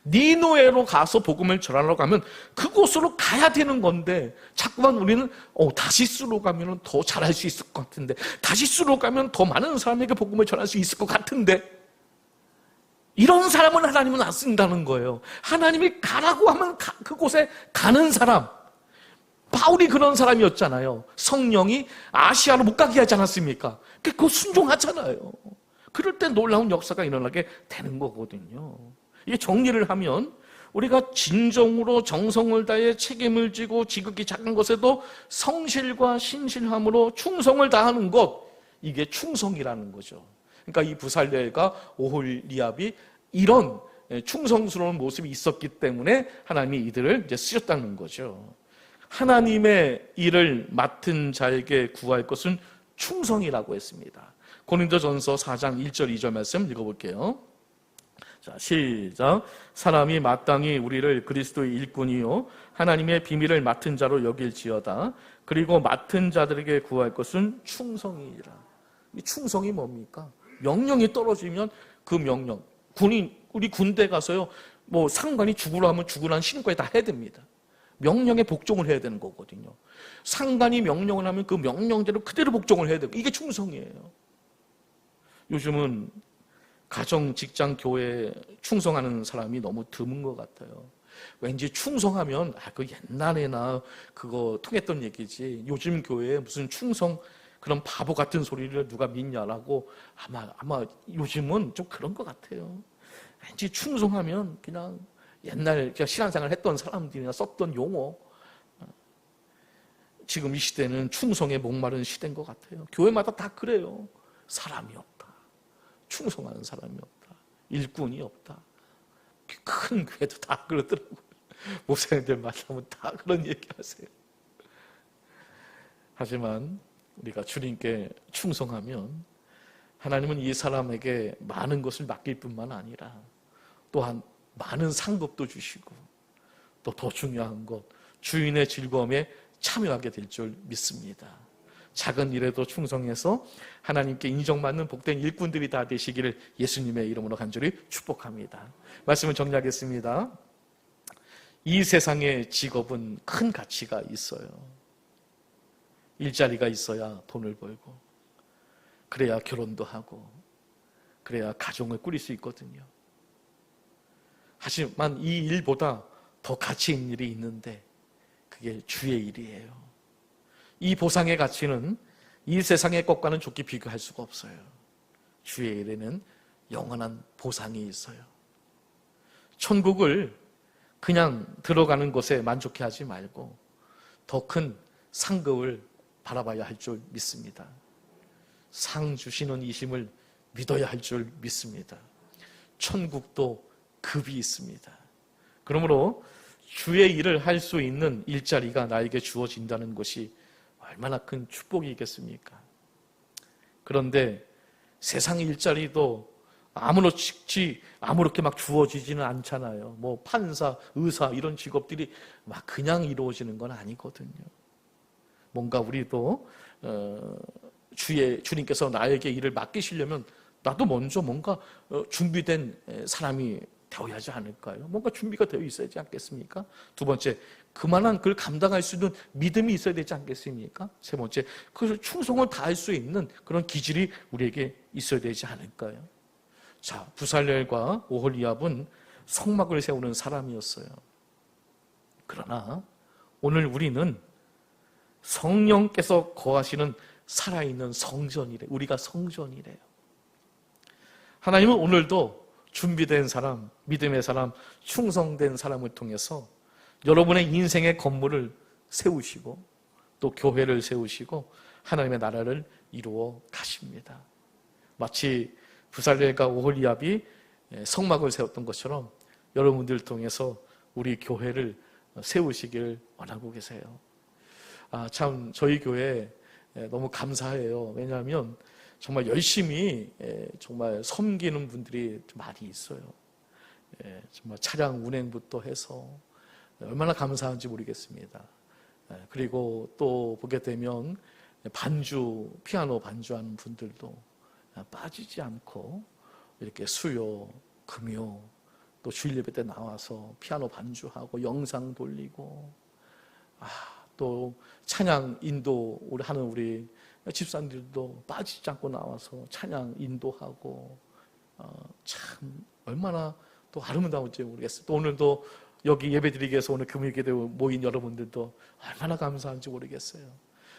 니느웨로 가서 복음을 전하러 가면 그곳으로 가야 되는 건데 자꾸만 우리는 다시스로 가면 더 잘할 수 있을 것 같은데, 다시스로 가면 더 많은 사람에게 복음을 전할 수 있을 것 같은데, 이런 사람은 하나님은 안 쓴다는 거예요. 하나님이 가라고 하면 그곳에 가는 사람. 바울이 그런 사람이었잖아요. 성령이 아시아로 못 가게 하지 않았습니까? 그거 순종하잖아요. 그럴 때 놀라운 역사가 일어나게 되는 거거든요. 이게 정리를 하면 우리가 진정으로 정성을 다해 책임을 지고 지극히 작은 것에도 성실과 신실함으로 충성을 다하는 것, 이게 충성이라는 거죠. 그러니까 이 부살렐과 오홀리압이 이런 충성스러운 모습이 있었기 때문에 하나님이 이들을 이제 쓰셨다는 거죠. 하나님의 일을 맡은 자에게 구할 것은 충성이라고 했습니다. 고린도전서 4장 1절 2절 말씀 읽어볼게요. 자, 시작. 사람이 마땅히 우리를 그리스도의 일꾼이요 하나님의 비밀을 맡은 자로 여길지어다. 그리고 맡은 자들에게 구할 것은 충성이라. 이 충성이 뭡니까? 명령이 떨어지면 그 명령. 우리 군대 가서요, 뭐 상관이 죽으라 하면 죽으라는 신고에 다 해야 됩니다. 명령에 복종을 해야 되는 거거든요. 상관이 명령을 하면 그 명령대로 그대로 복종을 해야 되고, 이게 충성이에요. 요즘은 가정, 직장, 교회에 충성하는 사람이 너무 드문 것 같아요. 왠지 충성하면 그 옛날에나 그거 통했던 얘기지, 요즘 교회에 무슨 충성 그런 바보 같은 소리를 누가 믿냐라고 아마 요즘은 좀 그런 것 같아요. 왠지 충성하면 그냥 옛날 신앙생활 했던 사람들이나 썼던 용어. 지금 이 시대는 충성에 목마른 시대인 것 같아요. 교회마다 다 그래요. 사람이 없다. 충성하는 사람이 없다. 일꾼이 없다. 큰 교회도 다 그러더라고요. 목사님들 만나면 다 그런 얘기 하세요. 하지만 우리가 주님께 충성하면 하나님은 이 사람에게 많은 것을 맡길 뿐만 아니라 또한 많은 상급도 주시고, 또 더 중요한 것, 주인의 즐거움에 참여하게 될 줄 믿습니다. 작은 일에도 충성해서 하나님께 인정받는 복된 일꾼들이 다 되시기를 예수님의 이름으로 간절히 축복합니다. 말씀을 정리하겠습니다. 이 세상의 직업은 큰 가치가 있어요. 일자리가 있어야 돈을 벌고, 그래야 결혼도 하고, 그래야 가정을 꾸릴 수 있거든요. 하지만 이 일보다 더 가치 있는 일이 있는데 그게 주의 일이에요. 이 보상의 가치는 이 세상의 것과는 좋게 비교할 수가 없어요. 주의 일에는 영원한 보상이 있어요. 천국을 그냥 들어가는 것에 만족해 하지 말고 더 큰 상급을 바라봐야 할 줄 믿습니다. 상 주시는 이심을 믿어야 할 줄 믿습니다. 천국도 급이 있습니다. 그러므로 주의 일을 할 수 있는 일자리가 나에게 주어진다는 것이 얼마나 큰 축복이겠습니까? 그런데 세상의 일자리도 아무렇게 막 주어지지는 않잖아요. 뭐 판사, 의사 이런 직업들이 막 그냥 이루어지는 건 아니거든요. 뭔가 우리도 주님께서 나에게 일을 맡기시려면 나도 먼저 뭔가 준비된 사람이 되어야 하지 않을까요? 뭔가 준비가 되어 있어야 하지 않겠습니까? 두 번째, 그만한 그걸 감당할 수 있는 믿음이 있어야 되지 않겠습니까? 세 번째, 그것을 충성을 다할 수 있는 그런 기질이 우리에게 있어야 되지 않을까요? 자, 부살렐과 오홀리압은 성막을 세우는 사람이었어요. 그러나 오늘 우리는 성령께서 거하시는 살아있는 성전이래. 우리가 성전이래요. 하나님은 오늘도 준비된 사람, 믿음의 사람, 충성된 사람을 통해서 여러분의 인생의 건물을 세우시고 또 교회를 세우시고 하나님의 나라를 이루어 가십니다. 마치 부살렐과 오홀리압이 성막을 세웠던 것처럼 여러분들을 통해서 우리 교회를 세우시길 원하고 계세요. 참 저희 교회 너무 감사해요. 왜냐하면 정말 열심히 정말 섬기는 분들이 많이 있어요. 정말 차량 운행부터 해서 얼마나 감사한지 모르겠습니다. 그리고 또 보게 되면 피아노 반주하는 분들도 빠지지 않고 이렇게 수요, 금요, 또 주일 예배 때 나와서 피아노 반주하고 영상 돌리고, 또 찬양 인도 하는 우리 집사님들도 빠지지 않고 나와서 찬양 인도하고, 참 얼마나 또 아름다운지 모르겠어요. 또 오늘도 여기 예배드리기 위해서 오늘 금요일에 모인 여러분들도 얼마나 감사한지 모르겠어요.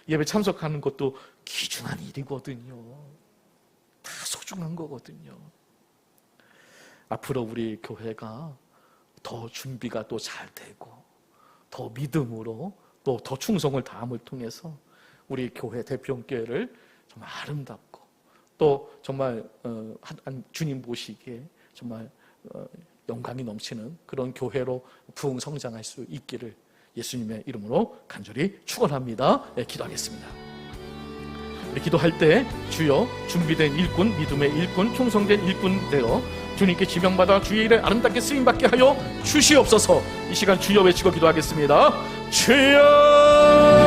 예배 참석하는 것도 귀중한 일이거든요. 다 소중한 거거든요. 앞으로 우리 교회가 더 준비가 또 잘 되고 더 믿음으로 또 더 충성을 다함을 통해서 우리 교회 대표교회를 정말 아름답고 또 정말 주님 보시기에 정말 영광이 넘치는 그런 교회로 부흥 성장할 수 있기를 예수님의 이름으로 간절히 축원합니다. 기도하겠습니다. 우리 기도할 때 주여 준비된 일꾼, 믿음의 일꾼, 충성된 일꾼 되어 주님께 지명받아 주의 일에 아름답게 쓰임받게 하여 주시옵소서. 이 시간 주여 외치고 기도하겠습니다. 주여!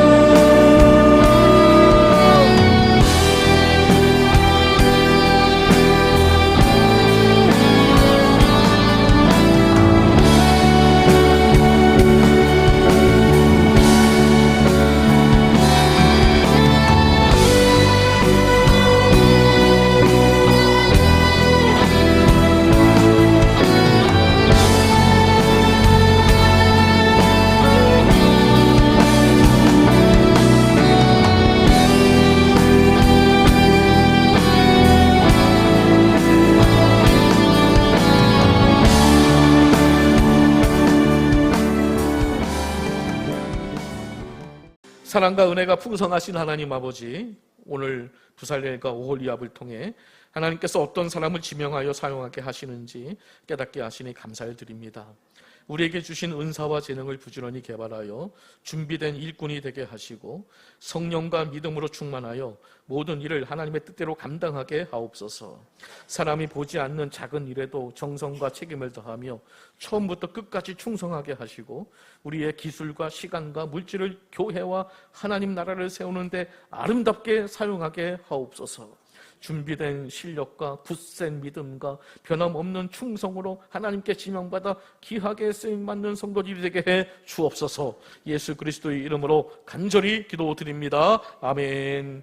사랑과 은혜가 풍성하신 하나님 아버지, 오늘 부살렐과 오홀리압을 통해 하나님께서 어떤 사람을 지명하여 사용하게 하시는지 깨닫게 하시니 감사를 드립니다. 우리에게 주신 은사와 재능을 부지런히 개발하여 준비된 일꾼이 되게 하시고 성령과 믿음으로 충만하여 모든 일을 하나님의 뜻대로 감당하게 하옵소서. 사람이 보지 않는 작은 일에도 정성과 책임을 다하며 처음부터 끝까지 충성하게 하시고 우리의 기술과 시간과 물질을 교회와 하나님 나라를 세우는데 아름답게 사용하게 하옵소서. 준비된 실력과 굳센 믿음과 변함없는 충성으로 하나님께 지명받아 귀하게 쓰임받는 성도들이 되게 해 주옵소서. 예수 그리스도의 이름으로 간절히 기도드립니다. 아멘.